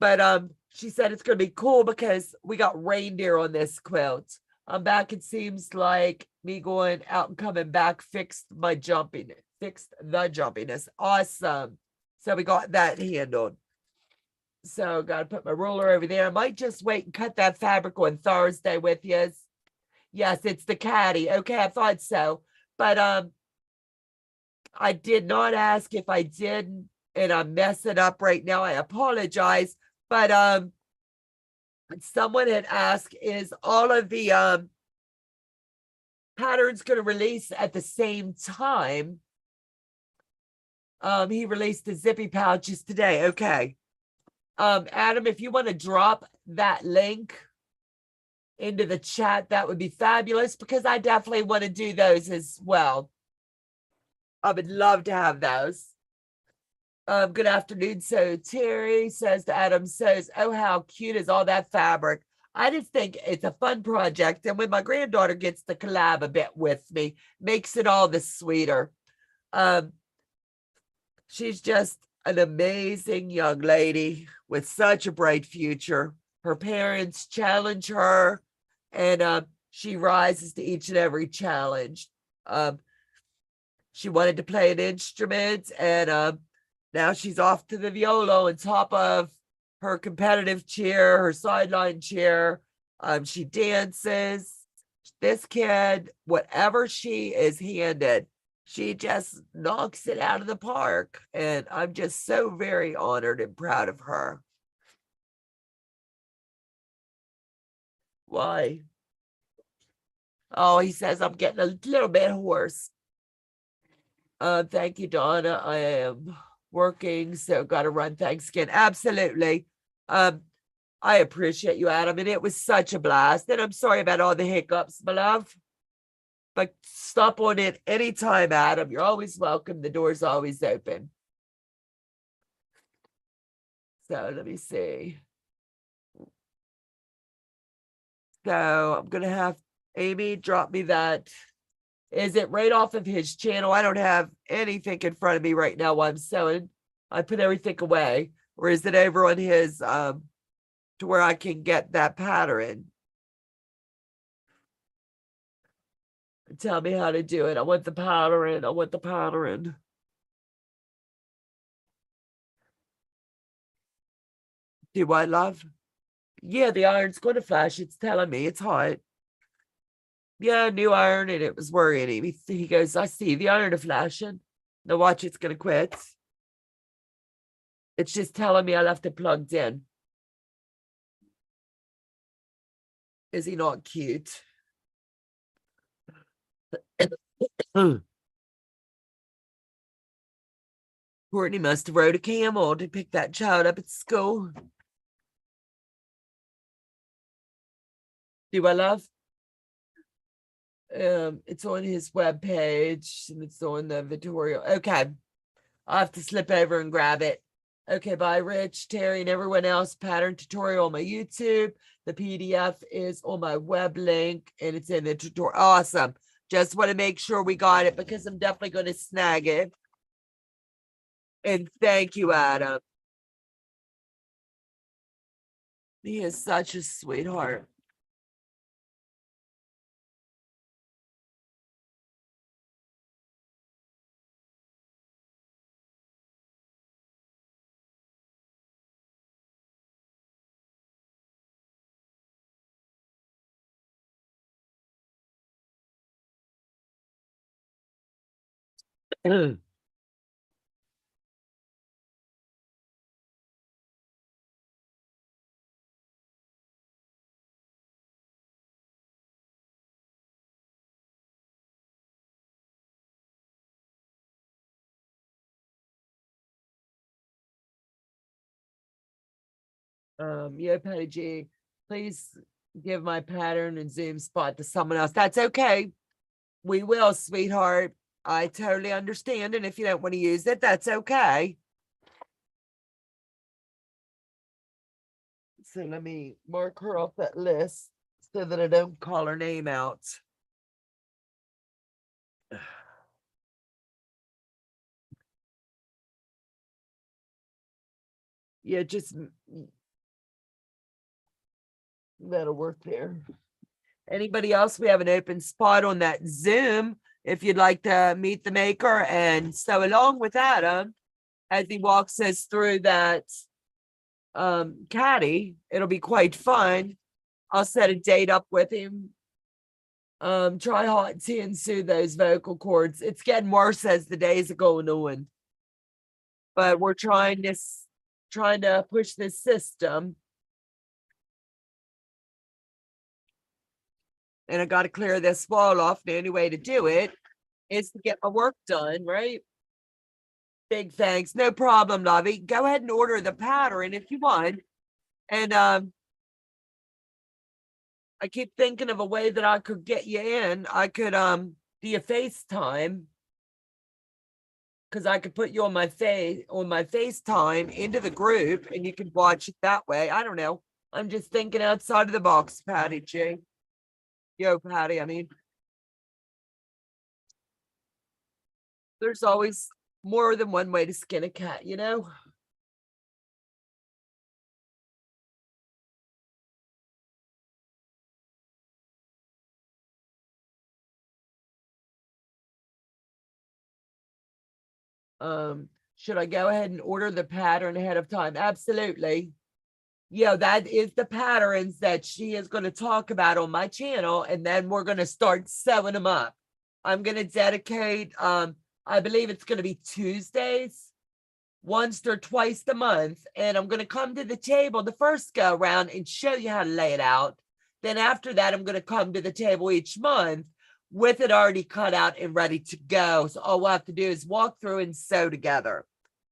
But she said it's going to be cool because we got reindeer on this quilt. I'm back. It seems like me going out and coming back fixed the jumpiness. Awesome. So we got that handled. So got to put my ruler over there. I might just wait and cut that fabric on Thursday with you. Yes, it's the caddy. Okay, I thought so. But I did not ask if I did, and I'm messing up right now. I apologize. But someone had asked, is all of the patterns going to release at the same time? He released the zippy pouches today. Okay. Adam, if you want to drop that link into the chat, that would be fabulous, because I definitely want to do those as well. I would love to have those. Good afternoon. So Terry says to Adam says, oh, how cute is all that fabric? I just think it's a fun project. And when my granddaughter gets to collab a bit with me, makes it all the sweeter. She's just an amazing young lady with such a bright future. Her parents challenge her, and she rises to each and every challenge. She wanted to play an instrument, and now she's off to the viola on top of her competitive cheer, her sideline cheer. She dances. This kid, whatever she is handed, she just knocks it out of the park. And I'm just so very honored and proud of her. Why? Oh, he says I'm getting a little bit hoarse. Thank you, Donna. I am working, so got to run. Thanks again. Absolutely. I appreciate you, Adam, and it was such a blast. And I'm sorry about all the hiccups, my love. But stop on in anytime, Adam. You're always welcome. The door's always open. So let me see. So I'm going to have Amy drop me that. Is it right off of his channel? I don't have anything in front of me right now while I'm sewing. I put everything away. Or is it over on his, to where I can get that pattern? Tell me how to do it. I want the pattern. I want the pattern. Do I love? Yeah, the iron's going to flash. It's telling me it's hot. Yeah, new iron, and it was worrying him. He goes, I see the iron is flashing. Now watch, it's going to quit. It's just telling me I left it plugged in. Is he not cute? Courtney must have rode a camel to pick that child up at school. Do I love? It's on his webpage and it's on the tutorial. Okay. I'll have to slip over and grab it. Okay, bye, Rich, Terry, and everyone else. Pattern tutorial on my YouTube. The PDF is on my web link and it's in the tutorial. Awesome. Just want to make sure we got it because I'm definitely going to snag it. And thank you, Adam. He is such a sweetheart. Yeah, Patty G, please give my pattern and Zoom spot to someone else. That's okay. We will, sweetheart. I totally understand. And if you don't want to use it, that's okay. So let me mark her off that list so that I don't call her name out. Yeah, just that'll work there. Anybody else? We have an open spot on that Zoom if you'd like to meet the maker and sew along with Adam as he walks us through that caddy. It'll be quite fun. I'll set a date up with him. Try hot tea and soothe those vocal cords. It's getting worse as the days are going on. But we're trying to push this system. And I got to clear this wall off. The only way to do it is to get my work done, right? Big thanks. No problem, Lovey. Go ahead and order the pattern if you want. And I keep thinking of a way that I could get you in. I could do a FaceTime. Because I could put you on my FaceTime into the group and you can watch it that way. I don't know. I'm just thinking outside of the box, Patty G. Yo, Patty, I mean, there's always more than one way to skin a cat, you know? Should I go ahead and order the pattern ahead of time? Absolutely. Yeah, that is the patterns that she is going to talk about on my channel, and then we're going to start sewing them up. I'm going to dedicate, I believe it's going to be Tuesdays, once or twice a month, and I'm going to come to the table the first go around and show you how to lay it out. Then after that, I'm going to come to the table each month with it already cut out and ready to go. So all we'll have to do is walk through and sew together.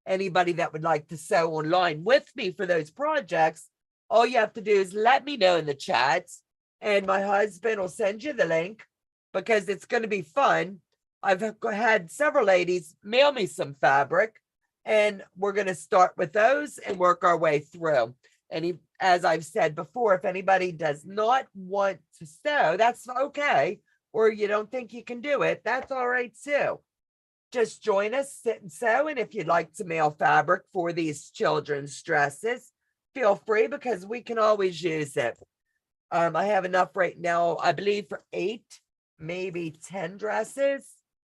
Anybody that would like to sew online with me for those projects, all you have to do is let me know in the chats, and my husband will send you the link because it's going to be fun. I've had several ladies mail me some fabric, and we're going to start with those and work our way through. And as I've said before, if anybody does not want to sew, that's okay. Or you don't think you can do it, that's all right too. Just join us, sit and sew. And if you'd like to mail fabric for these children's dresses, feel free because we can always use it. I have enough right now, I believe, for 8, maybe 10 dresses,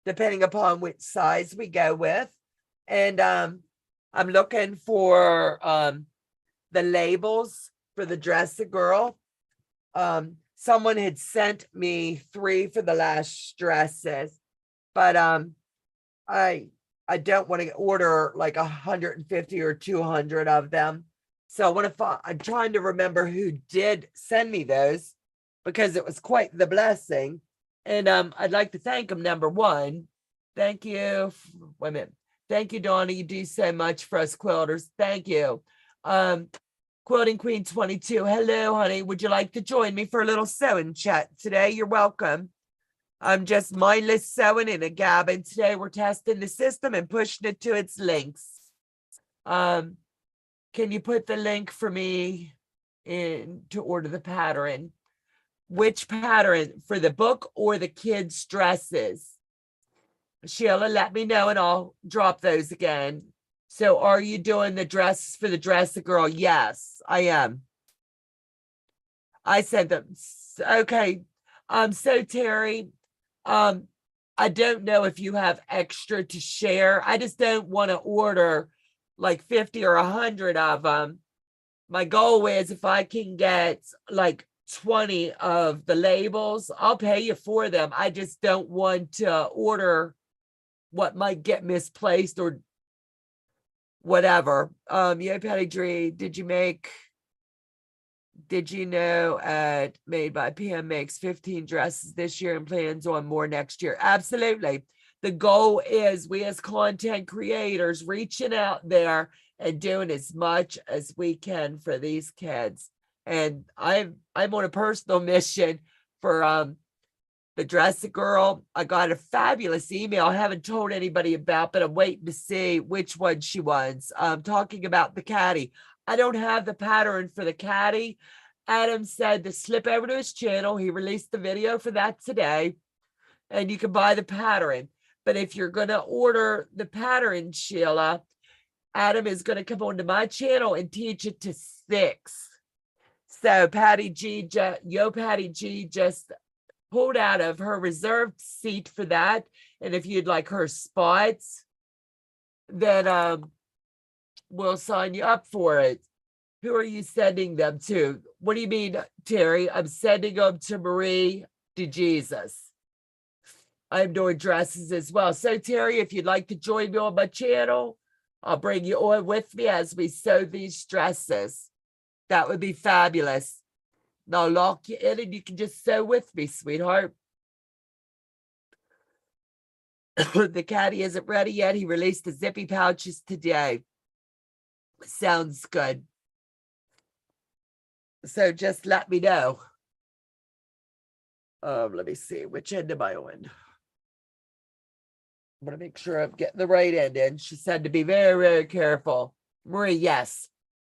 depending upon which size we go with. And I'm looking for the labels for the Dress a Girl. Someone had sent me 3 for the last dresses, but I don't want to order like 150 or 200 of them. So I want to I'm trying to remember who did send me those because it was quite the blessing. And I'd like to thank them. Number one, thank you. Wait a minute. Thank you, Donna. You do so much for us quilters. Thank you. Quilting Queen 22. Hello, honey. Would you like to join me for a little sewing chat today? You're welcome. I'm just mindless sewing in a gabbin. Today we're testing the system and pushing it to its links. Can you put the link for me in to order the pattern? Which pattern, for the book or the kids' dresses? Sheila, let me know and I'll drop those again. So are you doing the dress for the Dress a Girl? Yes, I am. I sent them. Okay. So Terry, I don't know if you have extra to share. I just don't want to order like 50 or 100 of them. My goal is if I can get like 20 of the labels, I'll pay you for them. I just don't want to order what might get misplaced or whatever. Yeah, Patty Dree, did you know at Made by PM makes 15 dresses this year and plans on more next year? Absolutely. The goal is we as content creators reaching out there and doing as much as we can for these kids. And I'm on a personal mission for the Dress a Girl. I got a fabulous email I haven't told anybody about, but I'm waiting to see which one she wants. Talking about the caddy. I don't have the pattern for the caddy. Adam said to slip over to his channel. He released the video for that today, and you can buy the pattern. But if you're going to order the pattern, Sheila, Adam is going to come onto my channel and teach it to 6. So Patty G, Patty G just pulled out of her reserved seat for that. And if you'd like her spots, then we'll sign you up for it. Who are you sending them to? What do you mean, Terry? I'm sending them to Marie DeJesus. I'm doing dresses as well. So Terry, if you'd like to join me on my channel, I'll bring you on with me as we sew these dresses. That would be fabulous. And I'll lock you in and you can just sew with me, sweetheart. The caddy isn't ready yet. He released the zippy pouches today. Sounds good. So just let me know. Let me see, which end am I on? I'm gonna make sure I'm getting the right end in. She said to be very, very careful. Marie, yes,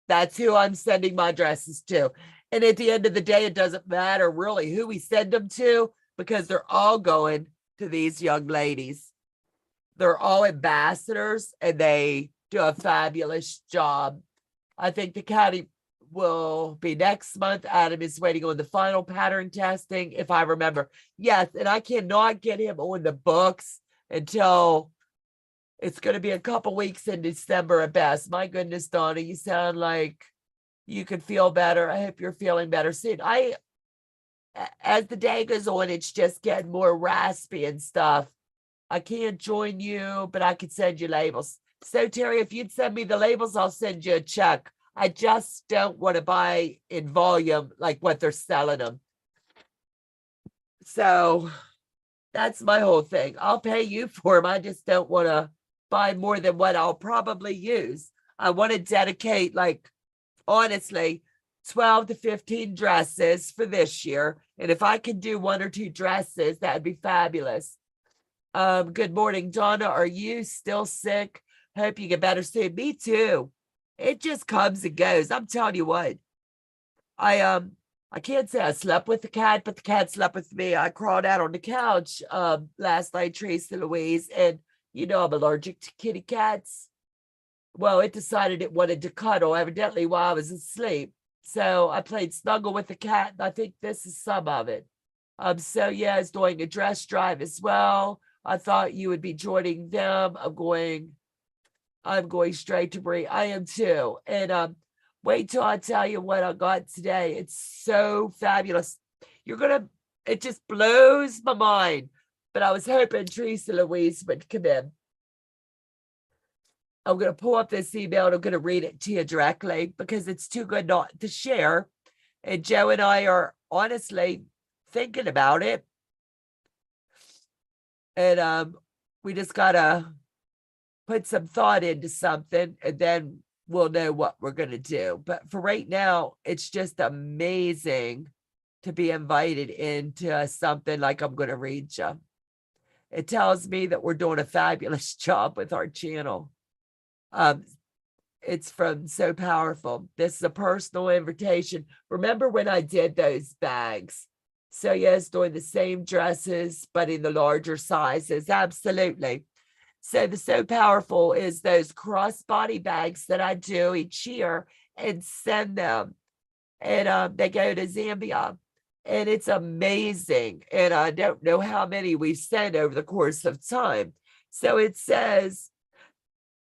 that's who I'm sending my dresses to. And at the end of the day, it doesn't matter really who we send them to, because they're all going to these young ladies. They're all ambassadors and they do a fabulous job. I think the caddy will be next month. Adam is waiting on the final pattern testing, if I remember. Yes, and I cannot get him on the books until it's going to be a couple weeks in December at best. My goodness, Donna, you sound like you could feel better. I hope you're feeling better soon. As the day goes on, it's just getting more raspy and stuff. I can't join you, but I could send you labels. So Terry, if you'd send me the labels, I'll send you a check. I just don't want to buy in volume like what they're selling them. So that's my whole thing. I'll pay you for them. I just don't want to buy more than what I'll probably use. I want to dedicate, like, honestly, 12 to 15 dresses for this year. And if I can do 1 or 2 dresses, that'd be fabulous. Good morning, Donna. Are you still sick? Hope you get better soon. Me too. It just comes and goes. I'm telling you what. I can't say I slept with the cat, but the cat slept with me. I crawled out on the couch last night, Tracy Louise, and you know I'm allergic to kitty cats. Well, it decided it wanted to cuddle, evidently, while I was asleep. So I played snuggle with the cat, and I think this is some of it. So yeah, it's doing a dress drive as well. I thought you would be joining them. I'm going straight to Brie. I am too. And wait till I tell you what I got today. It's so fabulous. It just blows my mind. But I was hoping Teresa Louise would come in. I'm going to pull up this email and I'm going to read it to you directly because it's too good not to share. And Joe and I are honestly thinking about it. And we just got to put some thought into something and then we'll know what we're going to do. But for right now, it's just amazing to be invited into something like I'm going to read you. It tells me that we're doing a fabulous job with our channel. It's from So Powerful. This is a personal invitation. Remember when I did those bags? So yes, doing the same dresses, but in the larger sizes. Absolutely. So the So Powerful is those crossbody bags that I do each year and send them. And they go to Zambia. And it's amazing. And I don't know how many we've sent over the course of time. So it says,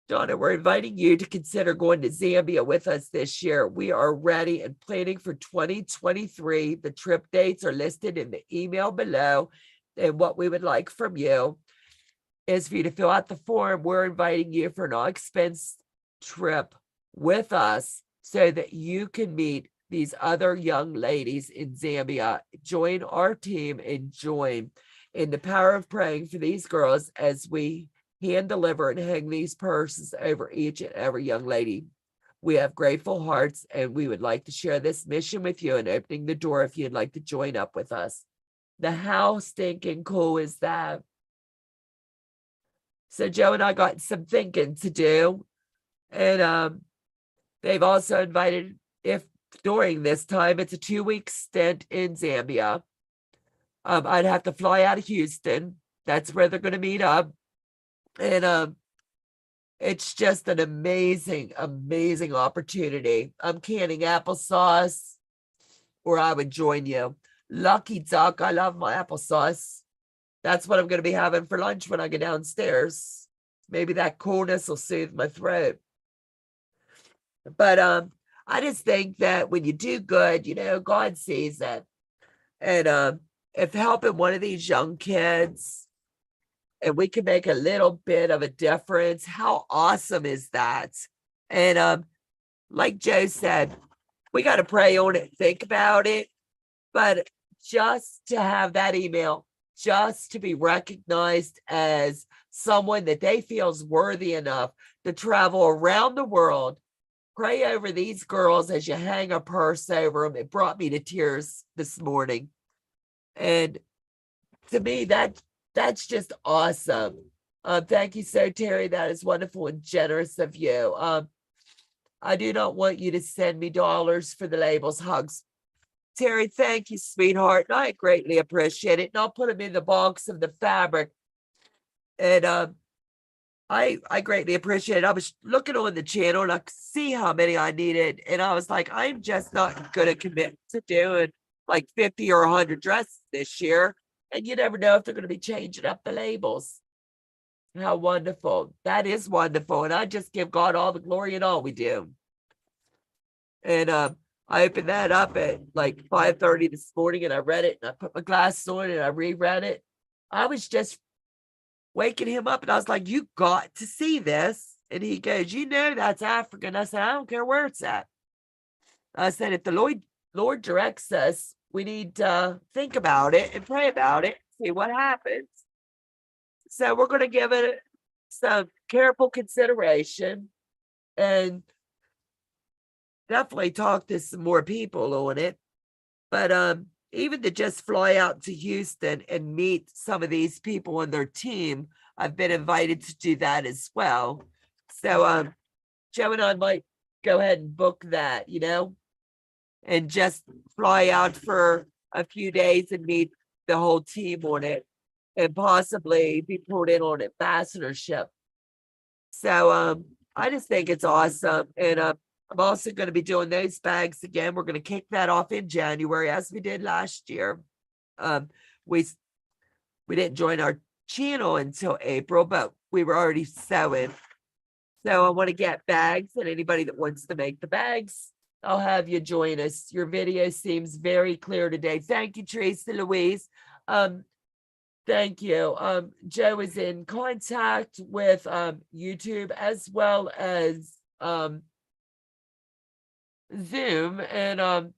Donna, we're inviting you to consider going to Zambia with us this year. We are ready and planning for 2023. The trip dates are listed in the email below. And what we would like from you is for you to fill out the form. We're inviting you for an all-expense trip with us so that you can meet these other young ladies in Zambia. Join our team and join in the power of praying for these girls as we hand deliver and hang these purses over each and every young lady. We have grateful hearts and we would like to share this mission with you and opening the door if you'd like to join up with us. Now, how stinking cool is that? So Joe and I got some thinking to do. And they've also invited, if during this time, it's a 2-week stint in Zambia. I'd have to fly out of Houston. That's where they're going to meet up. And it's just an amazing, amazing opportunity. I'm canning applesauce, or I would join you. Lucky duck, I love my applesauce. That's what I'm going to be having for lunch when I go downstairs. Maybe that coolness will soothe my throat. But I just think that when you do good, you know, God sees it. And if helping one of these young kids, and we can make a little bit of a difference, how awesome is that? And like Joe said, we got to pray on it, think about it. But just to have that email, just to be recognized as someone that they feel is worthy enough to travel around the world, pray over these girls as you hang a purse over them. It brought me to tears this morning. And to me, that's just awesome. Thank you so, Terry. That is wonderful and generous of you. I do not want you to send me dollars for the labels. Hugs. Terry, thank you, sweetheart. I greatly appreciate it. And I'll put them in the box of the fabric. And I greatly appreciate it. I was looking on the channel and I could see how many I needed. And I was like, I'm just not going to commit to doing like 50 or 100 dresses this year. And you never know if they're going to be changing up the labels. How wonderful. That is wonderful. And I just give God all the glory in all we do. And I opened that up at like 5:30 this morning and I read it and I put my glasses on and I reread it. I was just waking him up and I was like, you got to see this. And he goes, you know, that's African. I said, I don't care where it's at. I said, if the Lord directs us, we need to think about it and pray about it, see what happens. So we're going to give it some careful consideration and definitely talk to some more people on it. But even to just fly out to Houston and meet some of these people on their team, I've been invited to do that as well. So Joe and I might go ahead and book that, you know, and just fly out for a few days and meet the whole team on it and possibly be pulled in on ambassadorship. So I just think it's awesome. And I'm also going to be doing those bags again. We're going to kick that off in January as we did last year. We didn't join our channel until April, but we were already sewing. So I want to get bags, and anybody that wants to make the bags, I'll have you join us. Your video seems very clear today. Thank you, Teresa Louise. Thank you. Joe is in contact with YouTube as well as Zoom, and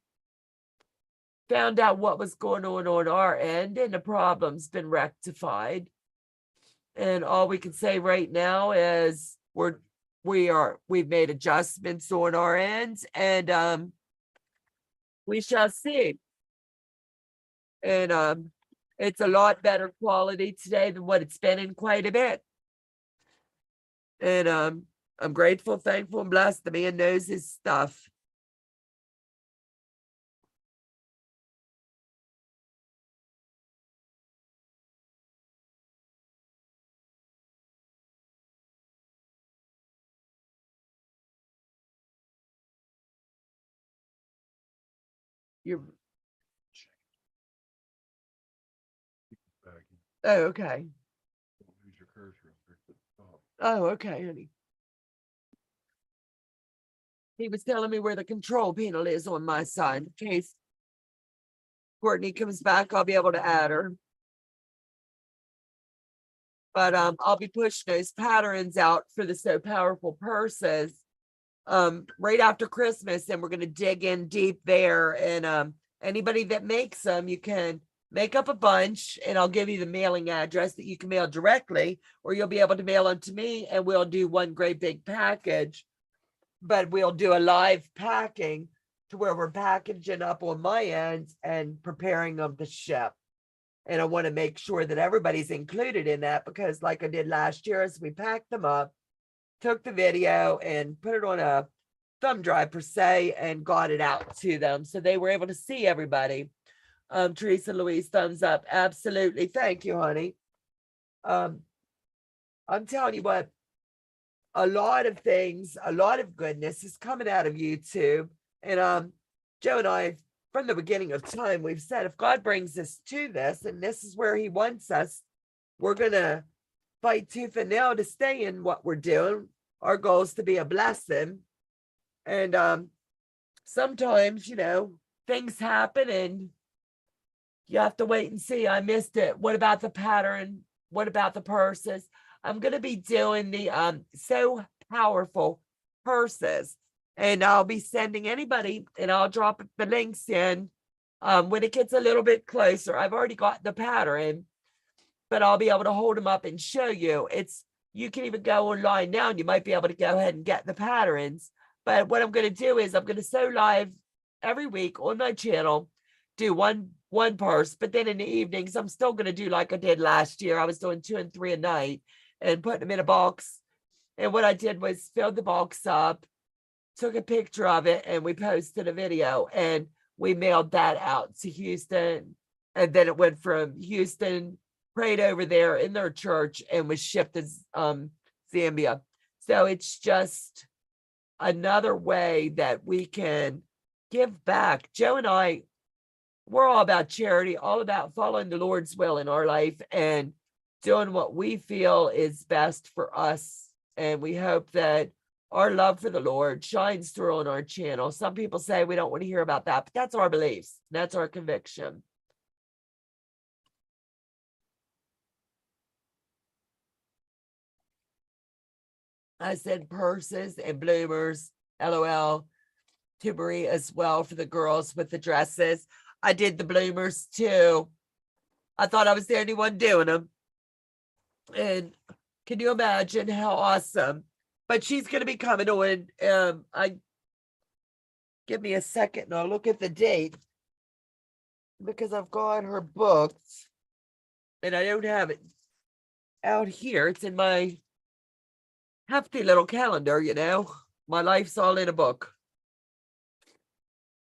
found out what was going on our end, and the problem's been rectified. And all we can say right now is we've made adjustments on our ends, and we shall see. And it's a lot better quality today than what it's been in quite a bit. And I'm grateful, thankful, and blessed. The man knows his stuff. You're oh, okay. Use your cursor. Oh, okay, honey. He was telling me where the control panel is on my side. In case Courtney comes back, I'll be able to add her. But I'll be pushing those patterns out for the So Powerful purses right after Christmas, and we're going to dig in deep there. And anybody that makes them, you can make up a bunch, and I'll give you the mailing address that you can mail directly, or you'll be able to mail them to me, and we'll do one great big package. But we'll do a live packing to where we're packaging up on my end and preparing them to ship. And I want to make sure that everybody's included in that, because like I did last year, as we packed them up, took the video and put it on a thumb drive per se and got it out to them. So they were able to see everybody. Teresa Louise, thumbs up. Absolutely. Thank you, honey. I'm telling you what, a lot of things, a lot of goodness is coming out of YouTube. And Joe and I, from the beginning of time, we've said, if God brings us to this, and this is where he wants us, we're going to fight tooth and nail to stay in what we're doing. Our goal is to be a blessing. And sometimes, you know, things happen and you have to wait and see. I missed it. What about the pattern? What about the purses? I'm going to be doing the So Powerful purses, and I'll be sending anybody, and I'll drop the links in when it gets a little bit closer. I've already got the pattern, but I'll be able to hold them up and show you. You can even go online now and you might be able to go ahead and get the patterns. But what I'm going to do is I'm going to sew live every week on my channel, do one one purse, but then in the evenings, I'm still going to do like I did last year. I was doing 2 and 3 a night and putting them in a box. And what I did was fill the box up, took a picture of it, and we posted a video, and we mailed that out to Houston. And then it went from Houston, prayed over there in their church, and was shipped to Zambia. So it's just another way that we can give back. Joe and I, we're all about charity, all about following the Lord's will in our life and doing what we feel is best for us. And we hope that our love for the Lord shines through on our channel. Some people say we don't want to hear about that, but that's our beliefs. That's our conviction. I said purses and bloomers, LOL, to Marie as well for the girls with the dresses. I did the bloomers too. I thought I was the only one doing them. And can you imagine how awesome? But she's going to be coming on. Give me a second and I'll look at the date because I've got her booked and I don't have it out here. It's in my hefty little calendar, you know. My life's all in a book.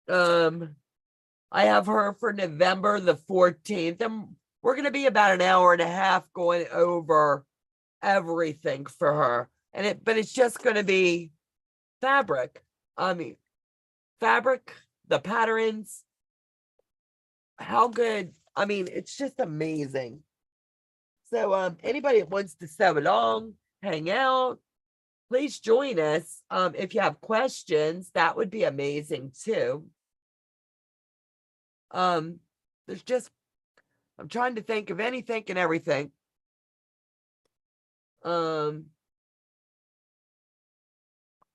I have her for November the 14th, and we're going to be about an hour and a half going over everything for her. But it's just going to be fabric. I mean, fabric, the patterns, how good. I mean, it's just amazing. So anybody that wants to sew along, hang out, please join us. If you have questions, that would be amazing too. There's just, I'm trying to think of anything and everything.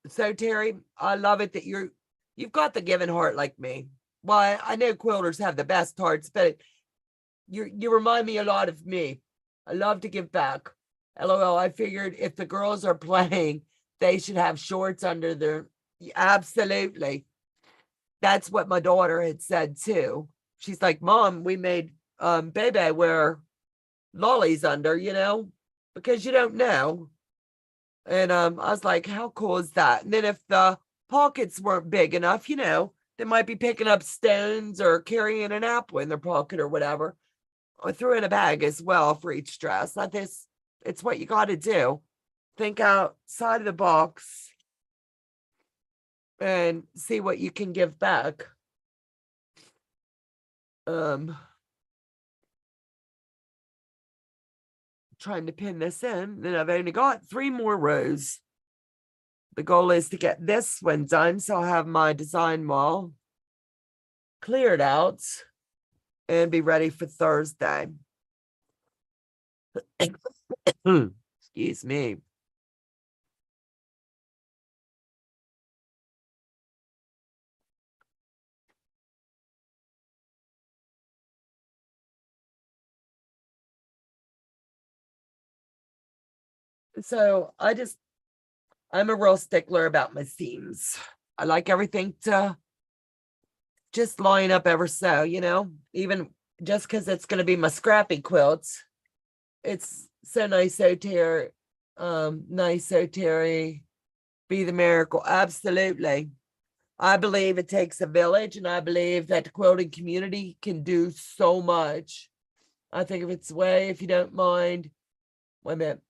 So Terry, I love it that you've got the giving heart like me. Well, I know quilters have the best hearts, but you remind me a lot of me. I love to give back. LOL, I figured if the girls are playing, they should have shorts under their, absolutely. That's what my daughter had said too. She's like, Mom, we made Bebe wear lollies under, you know, because you don't know. And I was like, how cool is that? And then if the pockets weren't big enough, you know, they might be picking up stones or carrying an apple in their pocket or whatever. Or threw in a bag as well for each dress. Like this, it's what you got to do. Think outside of the box and see what you can give back. Trying to pin this in, then I've only got 3 more rows. The goal is to get this one done, so I'll have my design wall cleared out and be ready for Thursday. Excuse me. So I'm a real stickler about my seams. I like everything to just line up ever so, you know, even just because it's going to be my scrappy quilts. It's so nice, so Terry, be the miracle. Absolutely. I believe it takes a village, and I believe that the quilting community can do so much. I think if it's way, if you don't mind, wait a minute.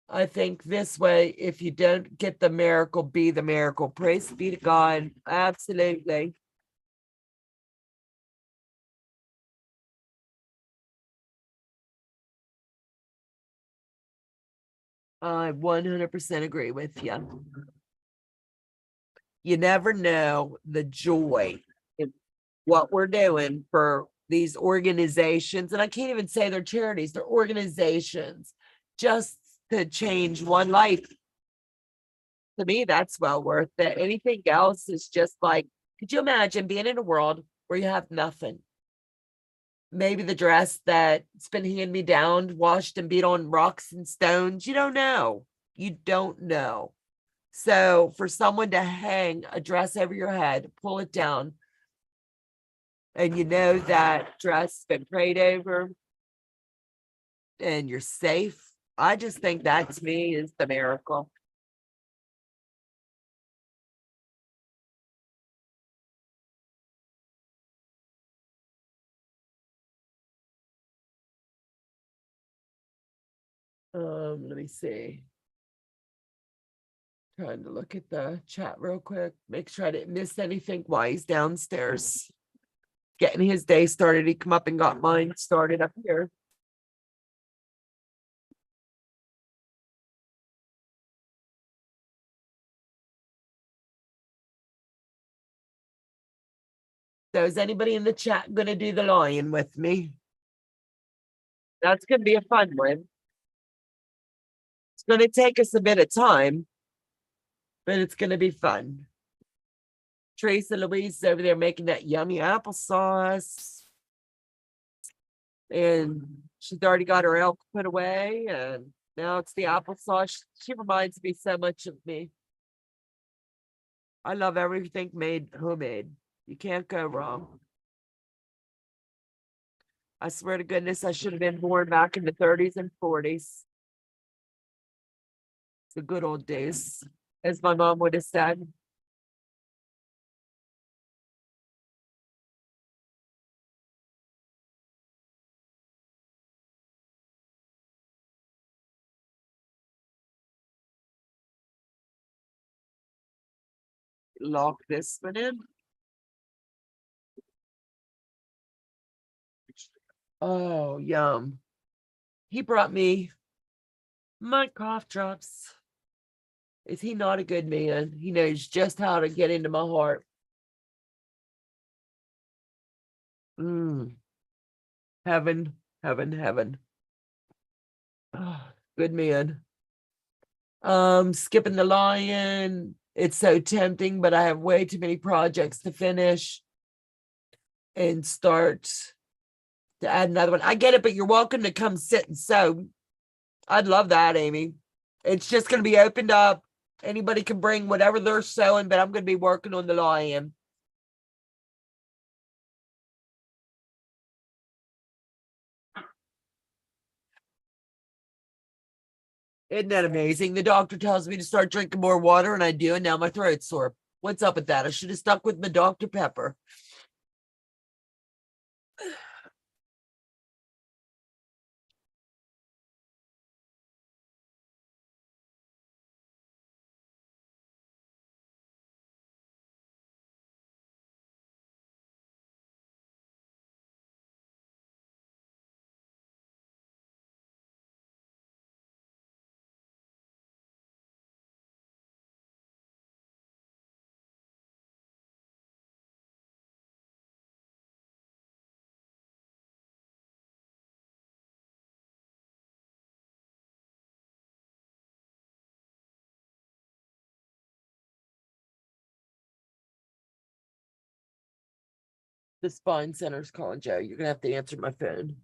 I think this way, if you don't get the miracle, be the miracle. Praise be to God. Absolutely. I 100% agree with you. You never know the joy in what we're doing for these organizations. And I can't even say they're charities, they're organizations, just to change one life. To me, that's well worth it. Anything else is just like, could you imagine being in a world where you have nothing? Maybe the dress that's been hand me down, washed and beat on rocks and stones. You don't know. You don't know. So for someone to hang a dress over your head, pull it down, and you know that dress been prayed over and you're safe. I just think that to me is the miracle. Let me see. Trying to look at the chat real quick, make sure I didn't miss anything while he's downstairs getting his day started. He come up and got mine started up here. So is anybody in the chat gonna do the lion with me? That's gonna be a fun one. It's gonna take us a bit of time, but it's gonna be fun. Teresa Louise is over there making that yummy applesauce. And she's already got her elk put away, and now it's the applesauce. She reminds me so much of me. I love everything made homemade. You can't go wrong. I swear to goodness, I should have been born back in the 30s and 40s. The good old days, as my mom would have said. Lock this one in. Oh, yum. He brought me my cough drops. Is he not a good man? He knows just how to get into my heart. Heaven, heaven, heaven. Oh, good man. Skipping the lion. It's so tempting, but I have way too many projects to finish and start to add another one. I get it, but you're welcome to come sit and sew. I'd love that, Amy. It's just going to be opened up. Anybody can bring whatever they're sewing, but I'm going to be working on the lion. Isn't that amazing? The doctor tells me to start drinking more water, and I do, and now my throat's sore. What's up with that? I should have stuck with my Dr. Pepper. The spine center's calling, Joe. You're gonna have to answer my phone.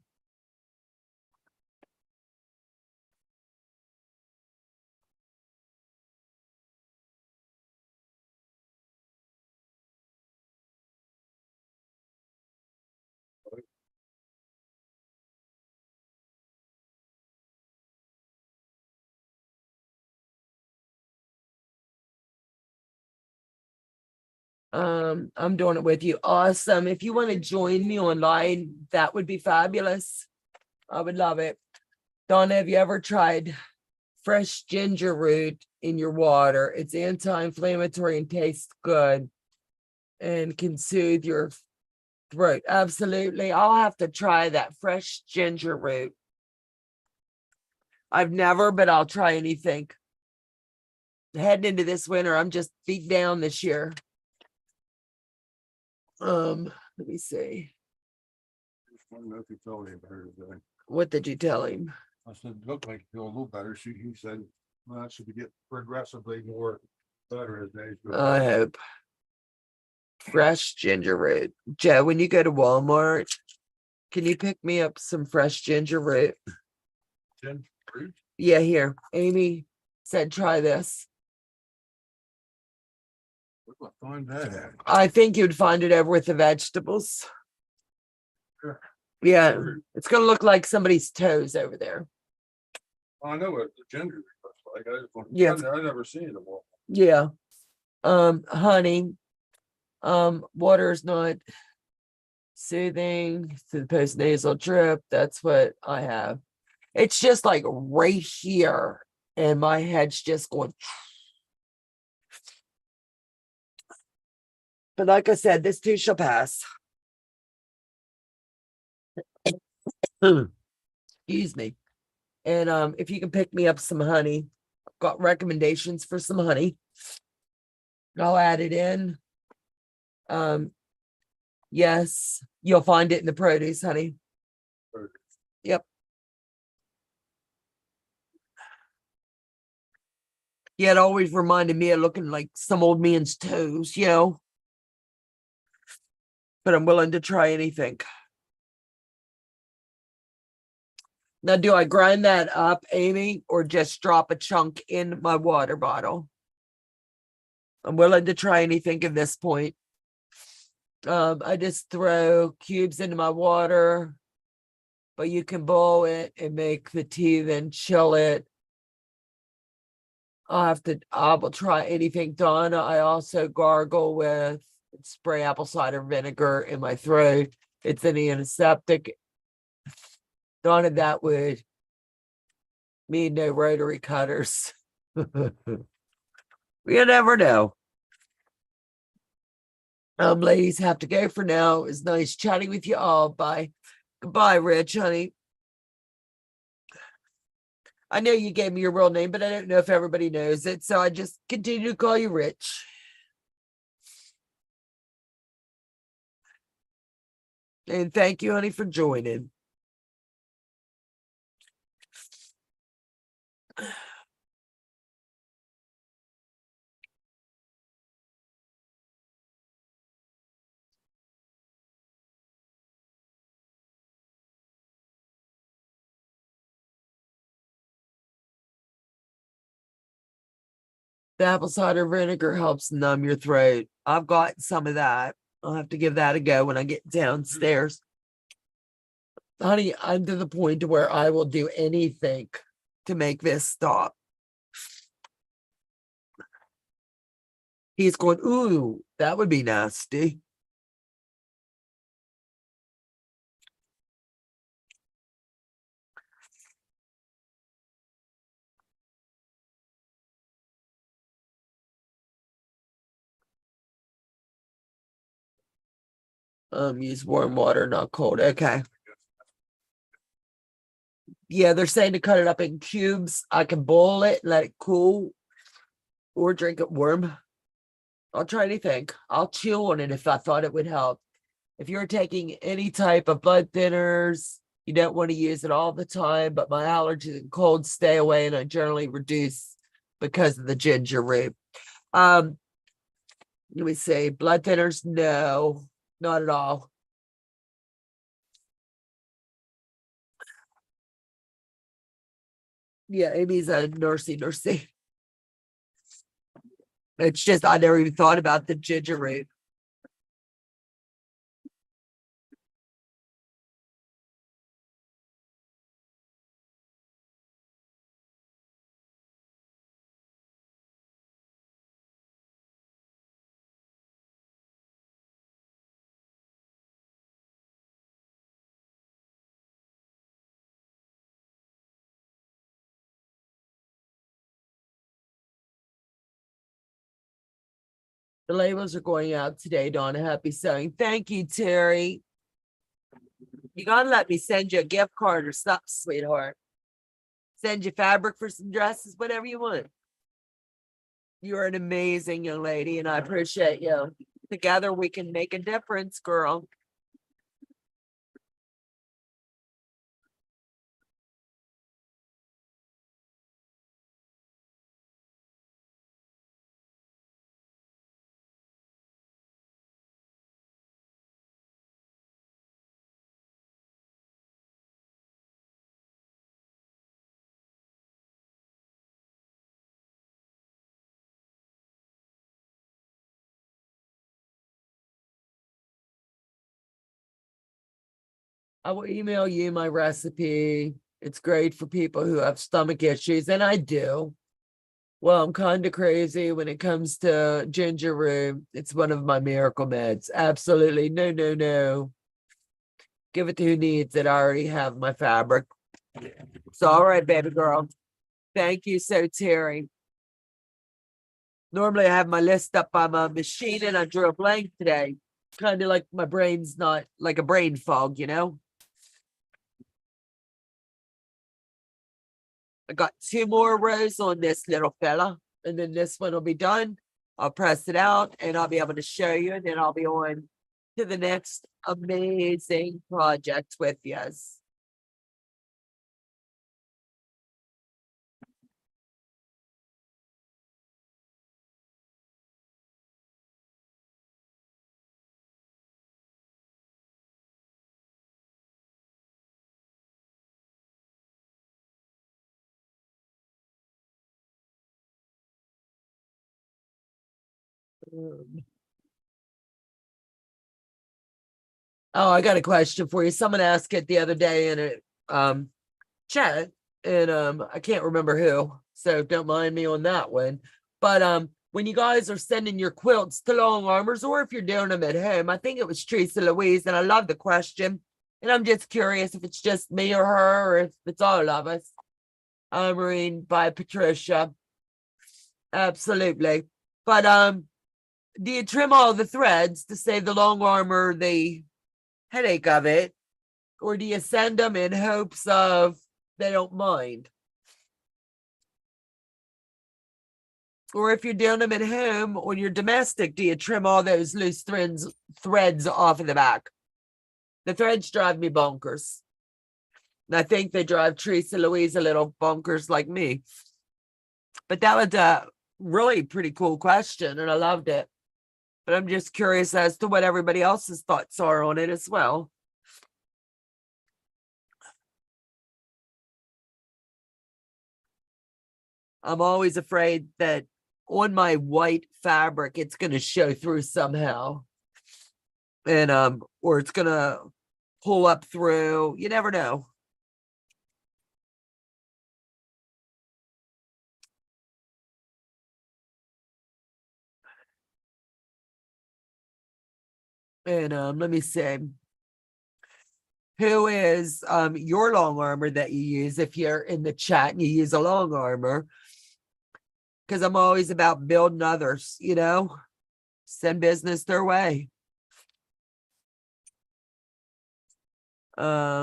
I'm doing it with you. Awesome. If you want to join me online, that would be fabulous. I would love it. Donna, have you ever tried fresh ginger root in your water? It's anti-inflammatory and tastes good and can soothe your throat. Absolutely. I'll have to try that fresh ginger root. I've never, but I'll try anything. Heading into this winter, I'm just feet down this year. Let me see. I don't know if you told him about her today. What did you tell him? I said, looked like you feel a little better. He said, well, that should be getting progressively more better as days go I by. hope. Fresh ginger root. Joe, when you go to Walmart, can you pick me up some fresh ginger root? Ginger root? Yeah, here. Amy said try this. Where do I find that at? I think you'd find it over with the vegetables. Yeah, it's gonna look like somebody's toes over there. I know what the gender looks like. I just, Yeah. I never seen them all. Yeah. Honey, water is not soothing to the postnasal drip. That's what I have. It's just like right here, and my head's just going. But like I said, this too shall pass. Excuse me. And if you can pick me up some honey, I've got recommendations for some honey. I'll add it in. Yes, you'll find it in the produce, honey. Yep. Yeah, it always reminded me of looking like some old man's toes, you know. But I'm willing to try anything. Now, do I grind that up, Amy, or just drop a chunk in my water bottle? I'm willing to try anything at this point. I just throw cubes into my water, but you can boil it and make the tea, then chill it. I will try anything, Donna. I also gargle with spray apple cider vinegar in my throat. It's an antiseptic. Donna, that would mean no rotary cutters. You never know. Ladies, have to go for now. It's nice chatting with you all. Bye. Goodbye, Rich, honey. I know you gave me your real name, but I don't know if everybody knows it. So I just continue to call you Rich. And thank you, honey, for joining. The apple cider vinegar helps numb your throat. I've got some of that. I'll have to give that a go when I get downstairs. Honey, I'm to the point to where I will do anything to make this stop. He's going, ooh, that would be nasty. Use warm water, not cold. Okay. Yeah, they're saying to cut it up in cubes. I can boil it, let it cool, or drink it warm. I'll try anything. I'll chew on it if I thought it would help. If you're taking any type of blood thinners, you don't want to use it all the time, but my allergies and colds stay away, and I generally reduce because of the ginger root. Let me see. Blood thinners, no, not at all. Yeah, Amy's a nursey. It's just I never even thought about the ginger root. The labels are going out today, Donna. Happy sewing. Thank you, Terry. You gotta let me send you a gift card or something, sweetheart. Send you fabric for some dresses, whatever you want. You're an amazing young lady, and I appreciate you. Together we can make a difference, girl. I will email you my recipe. It's great for people who have stomach issues, and I do. Well, I'm kind of crazy when it comes to ginger root. It's one of my miracle meds. Absolutely. No, no, no. Give it to who needs it. I already have my fabric. So, all right, baby girl. Thank you so, Terry. Normally, I have my list up on my machine and I drew a blank today. Kind of like my brain's not like a brain fog, you know? I got 2 more rows on this little fella, and then this one will be done. I'll press it out and I'll be able to show you, and then I'll be on to the next amazing project with you. Oh, I got a question for you. Someone asked it the other day in a chat, and I can't remember who, so don't mind me on that one. But when you guys are sending your quilts to Long Armors, or if you're doing them at home, I think it was Teresa Louise, and I love the question. And I'm just curious if it's just me or her, or if it's all of us. Marine by Patricia. Absolutely. But do you trim all the threads to save the long armor the headache of it, or do you send them in hopes of they don't mind? Or if you're doing them at home on your domestic, do you trim all those loose threads off of the back? The threads drive me bonkers. And I think they drive Teresa Louise a little bonkers like me. But that was a really pretty cool question, and I loved it. But I'm just curious as to what everybody else's thoughts are on it as well. I'm always afraid that on my white fabric, it's going to show through somehow. And, or it's going to pull up through. You never know. And, let me see. Who is your long armor that you use if you're in the chat and you use a long armor? Because I'm always about building others, you know, send business their way. I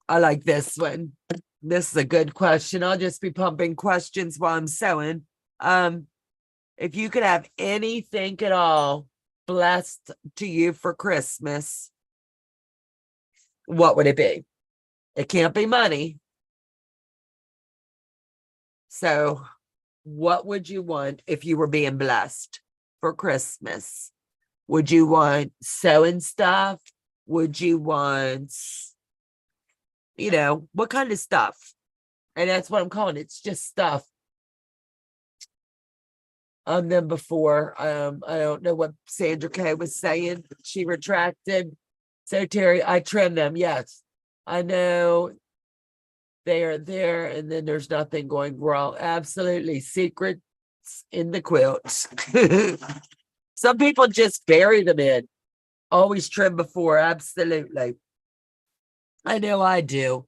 like this one. This is a good question. I'll just be pumping questions while I'm sewing. If you could have anything at all blessed to you for Christmas, what would it be? It can't be money. So what would you want if you were being blessed for Christmas? Would you want sewing stuff? Would you want, you know, what kind of stuff? And that's what I'm calling it. It's just stuff. Them before. I don't know what Sandra Kay was saying. She retracted. So Terry, I trim them. Yes, I know they are there, and then there's nothing going wrong. Absolutely, secrets in the quilts. Some people just bury them in. Always trim before. Absolutely, I know I do.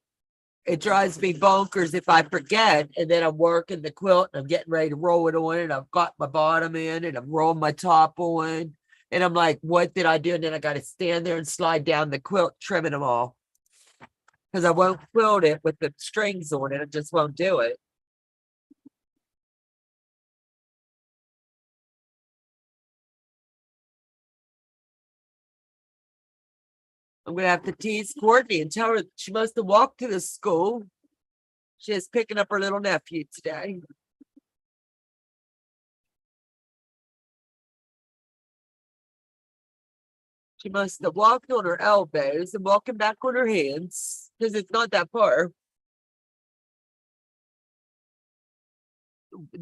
It drives me bonkers if I forget, and then I'm working the quilt and I'm getting ready to roll it on, and I've got my bottom in and I'm rolling my top on, and I'm like, what did I do? And then I got to stand there and slide down the quilt, trimming them all, because I won't quilt it with the strings on it. I just won't do it. I'm gonna have to tease Courtney and tell her she must have walked to the school. She is picking up her little nephew today. She must have walked on her elbows and walking back on her hands, because it's not that far.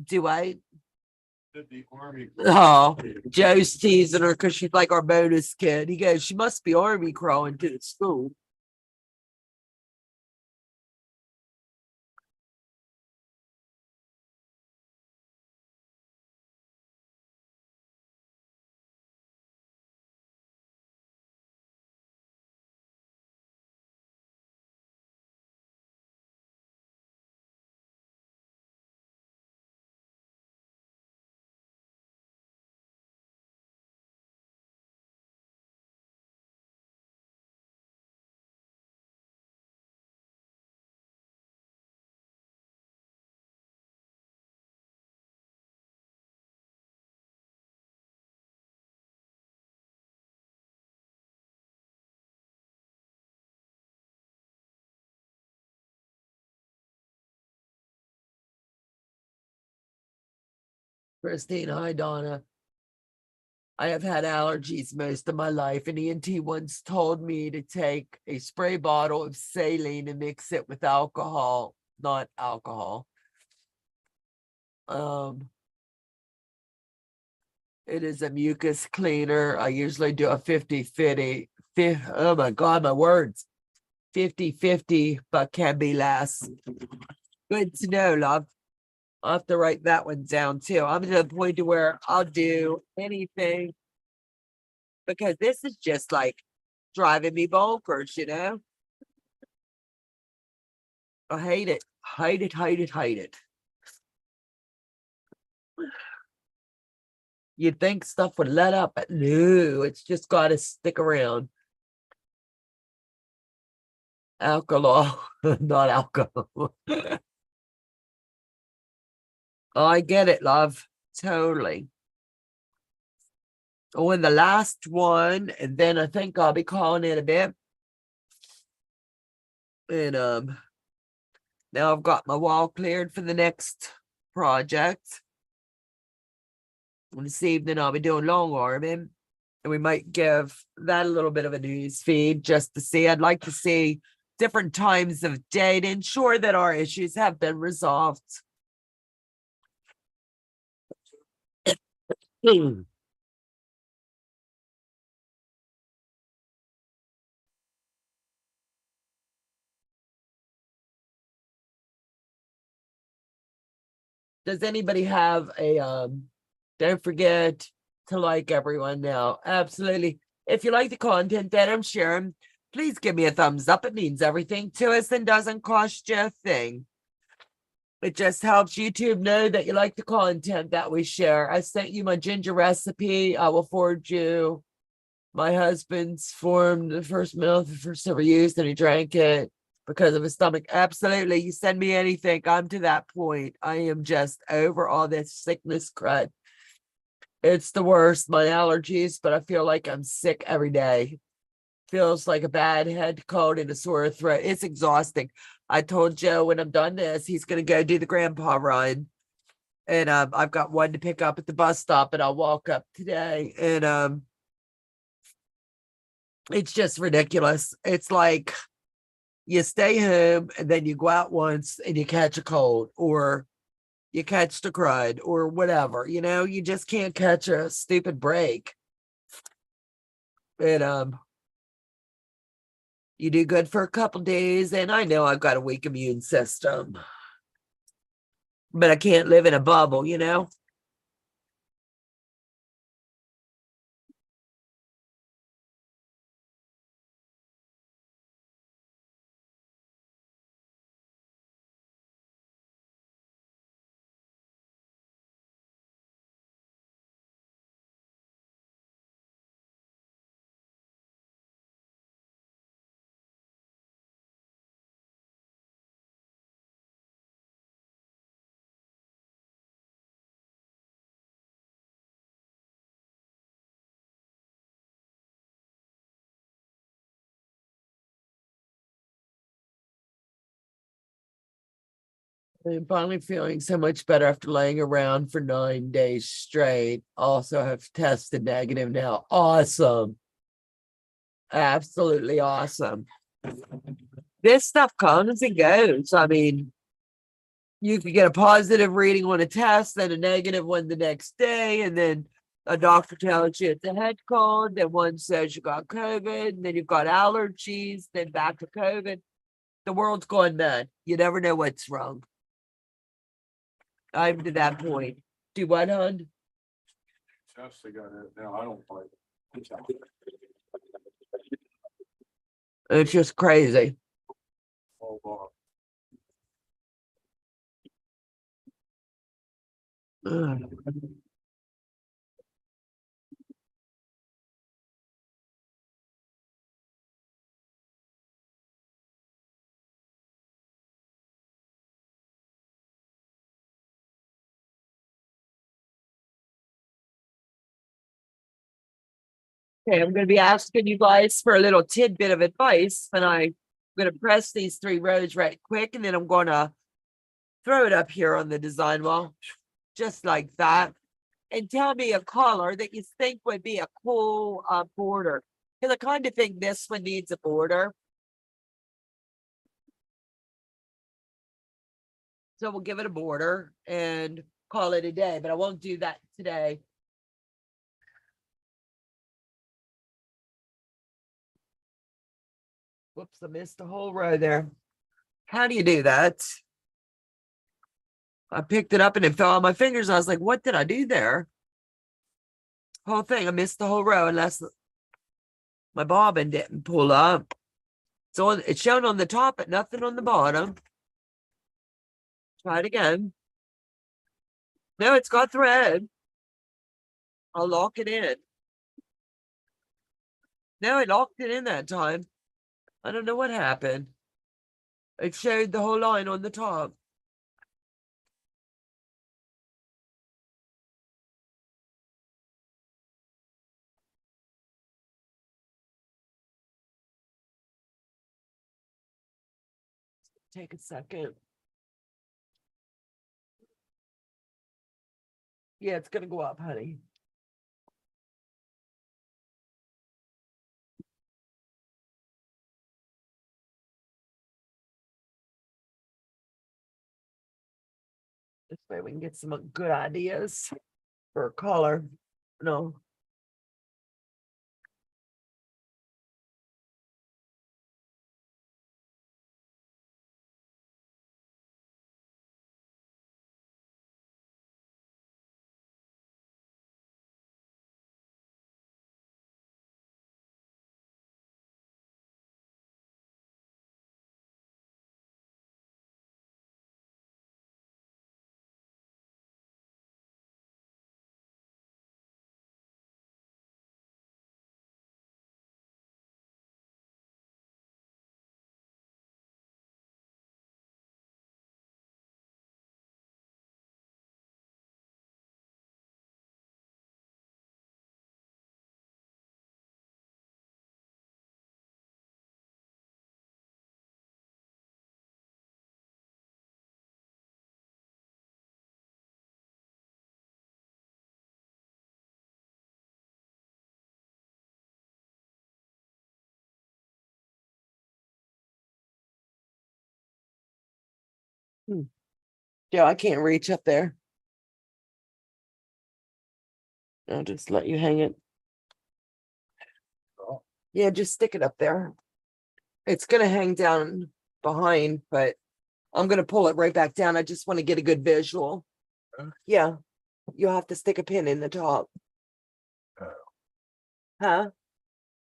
Do I? Did the Army. Oh, Joe's teasing her because she's like our bonus kid. He goes, she must be army crawling to the school. Christine, hi, Donna. I have had allergies most of my life. An ENT once told me to take a spray bottle of saline and mix it with alcohol, not alcohol. It is a mucus cleaner. I usually do a 50-50. Oh my God, my words. 50-50, but can be less. Good to know, love. I'll have to write that one down too. I'm to the point to where I'll do anything because this is just like driving me bonkers, you know? I hate it. Hate it, hate it, hate it. You'd think stuff would let up, but no, it's just got to stick around. Alcohol, not alcohol. Oh, I get it, love. Totally. Oh, and the last one, and then I think I'll be calling it a bit. And now I've got my wall cleared for the next project. And this evening I'll be doing long arming. And we might give that a little bit of a news feed just to see. I'd like to see different times of day to ensure that our issues have been resolved. Does anybody have a don't forget to like everyone now. Absolutely. If you like the content that I'm sharing, please give me a thumbs up. It means everything to us and doesn't cost you a thing. It just helps YouTube know that you like the content that we share. I sent you my ginger recipe. I will forward you my husband's form, the first meal, the first ever used, and he drank it because of his stomach. Absolutely. You send me anything. I'm to that point. I am just over all this sickness crud. It's the worst, my allergies, but I feel like I'm sick every day. Feels like a bad head cold and a sore throat. It's exhausting. I told Joe when I'm done this, he's going to go do the grandpa run. And I've got one to pick up at the bus stop, and I'll walk up today. And it's just ridiculous. It's like you stay home and then you go out once and you catch a cold or you catch the crud or whatever, you know, you just can't catch a stupid break. And you do good for a couple days, and I know I've got a weak immune system, but I can't live in a bubble, you know? I'm finally feeling so much better after laying around for 9 days straight. Also have tested negative now. Awesome. Absolutely awesome. This stuff comes and goes. I mean, you could get a positive reading on a test, then a negative one the next day, and then a doctor tells you it's a head cold, then one says you got COVID, and then you've got allergies, then back to COVID. The world's going mad. You never know what's wrong. I'm to that point. Do what, hon? Just they got it now. I don't like it. It's just crazy. All off. Ugh. Okay, I'm going to be asking you guys for a little tidbit of advice, and I'm going to press these 3 rows right quick, and then I'm going to throw it up here on the design wall, just like that. And tell me a color that you think would be a cool border. Because I kind of think this one needs a border. So we'll give it a border and call it a day, but I won't do that today. Whoops, I missed a whole row there. How do you do that? I picked it up and it fell on my fingers. I was like, what did I do there? Whole thing, I missed the whole row unless my bobbin didn't pull up. So it's shown on the top, but nothing on the bottom. Try it again. No, it's got thread. I'll lock it in. No, I locked it in that time. I don't know what happened. It showed the whole line on the top. Take a second. Yeah, it's gonna go up, honey. This way we can get some good ideas for a color. No. Yeah, I can't reach up there. I'll just let you hang it. Yeah, just stick it up there. It's gonna hang down behind, but I'm gonna pull it right back down. I just want to get a good visual. Yeah, you'll have to stick a pin in the top. Huh?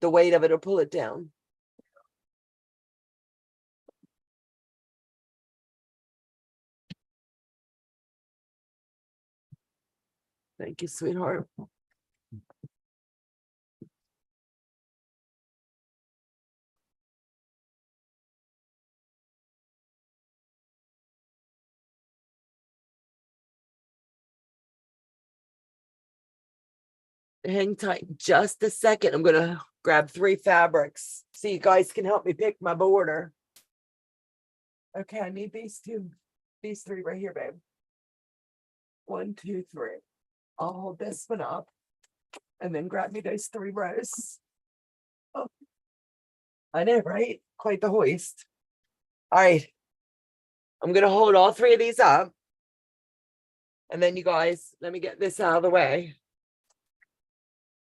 The weight of it'll pull it down. Thank you, sweetheart. Hang tight just a second. I'm gonna grab 3 fabrics so you guys can help me pick my border. Okay, I need these 3 right here, babe. 1, 2, 3. I'll hold this one up and then grab me those 3 rows. Oh, I know, right? Quite the hoist. All right, I'm going to hold all three of these up. And then you guys, let me get this out of the way.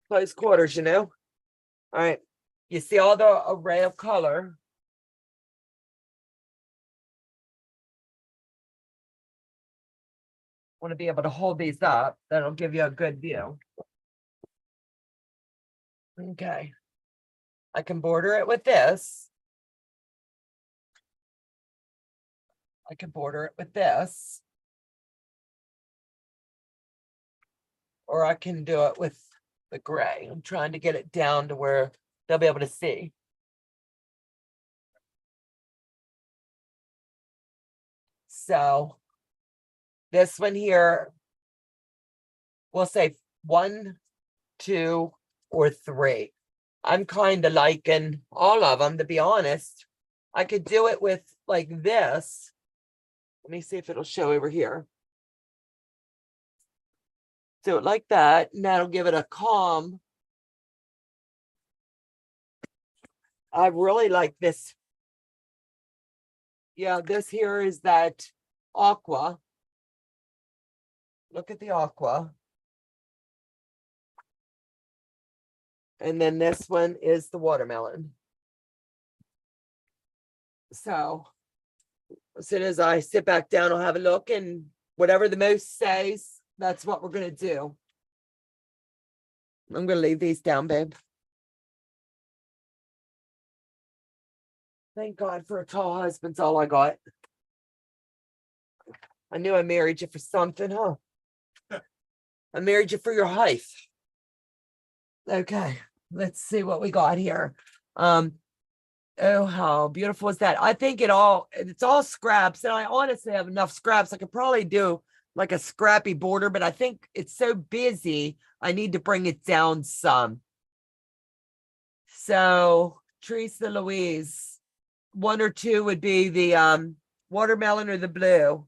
Close quarters, you know. All right. You see all the array of color. Want to be able to hold these up. That'll give you a good view. Okay. I can border it with this. I can border it with this. Or I can do it with the gray. I'm trying to get it down to where they'll be able to see. So this one here, we'll say 1, 2, or 3. I'm kind of liking all of them, to be honest. I could do it with like this. Let me see if it'll show over here. Do it like that, and that'll give it a calm. I really like this. Yeah, this here is that aqua. Look at the aqua. And then this one is the watermelon. So as soon as I sit back down, I'll have a look, and whatever the moose says, that's what we're going to do. I'm going to leave these down, babe. Thank God for a tall husband's all I got. I knew I married you for something, huh? I married you for your height. Okay, let's see what we got here. Oh, how beautiful is that? I think it's all scraps, and I honestly have enough scraps. I could probably do like a scrappy border, but I think it's so busy, I need to bring it down some. So, Teresa Louise, 1 or 2 would be the watermelon or the blue.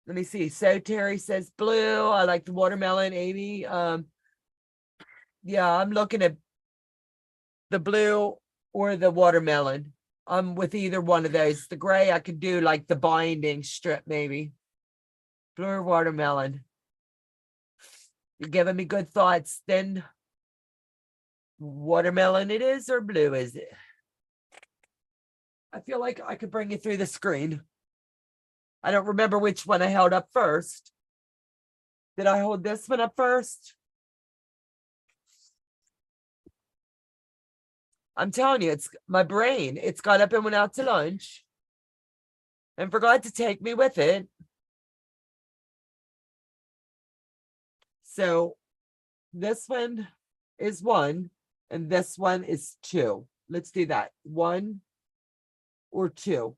Let me see. So Terry says blue. I like the watermelon. Amy, yeah, I'm looking at the blue or the watermelon. I'm with either one of those. The gray, I could do like the binding strip, maybe. Blue or watermelon. You're giving me good thoughts. Then watermelon it is, or blue is it? I feel like I could bring you through the screen. I don't remember which one I held up first. Did I hold this one up first? I'm telling you, it's my brain. It's got up and went out to lunch and forgot to take me with it. So this one is 1 and this one is 2. Let's do that. 1 or 2.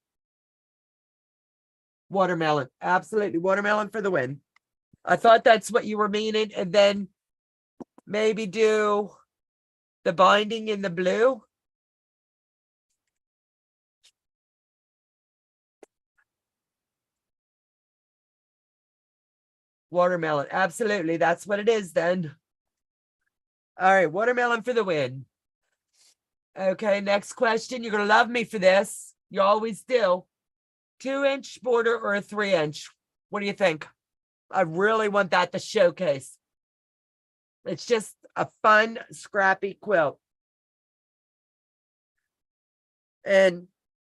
Watermelon. Absolutely. Watermelon for the win. I thought that's what you were meaning. And then maybe do the binding in the blue. Watermelon. Absolutely. That's what it is then. All right. Watermelon for the win. Okay. Next question. You're going to love me for this. You always do. 2-inch border or a 3-inch? What do you think? I really want that to showcase. It's just a fun, scrappy quilt. And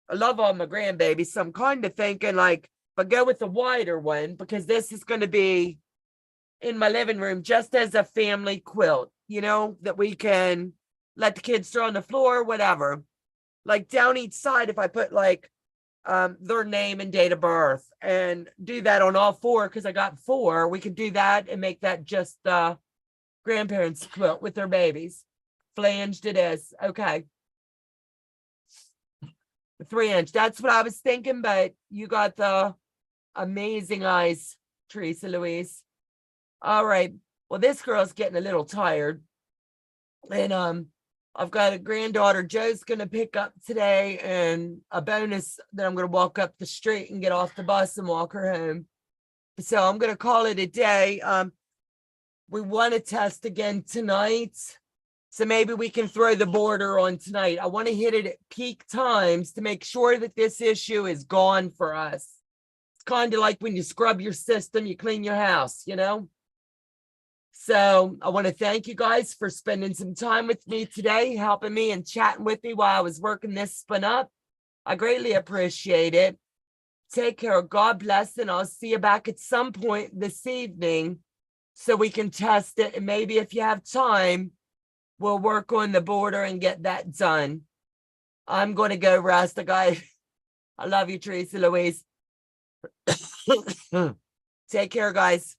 I love all my grandbabies, so I'm kind of thinking like, if I go with the wider one, because this is going to be in my living room just as a family quilt, you know, that we can let the kids throw on the floor, whatever. Like down each side, if I put like their name and date of birth and do that on all 4, because I got 4, we could do that and make that just grandparents quilt with their babies. Flanged it is. Okay. 3-inch. That's what I was thinking, but you got the amazing eyes, Teresa Louise. All right. Well, this girl's getting a little tired. And I've got a granddaughter Joe's gonna pick up today, and a bonus that I'm gonna walk up the street and get off the bus and walk her home. So I'm gonna call it a day. We want to test again tonight. So maybe we can throw the border on tonight. I want to hit it at peak times to make sure that this issue is gone for us. It's kind of like when you scrub your system, you clean your house, you know? So I want to thank you guys for spending some time with me today, helping me and chatting with me while I was working this spin up. I greatly appreciate it. Take care. God bless. And I'll see you back at some point this evening so we can test it. And maybe if you have time, we'll work on the border and get that done. I'm going to go rest, guys. I love you, Teresa Louise. Take care, guys.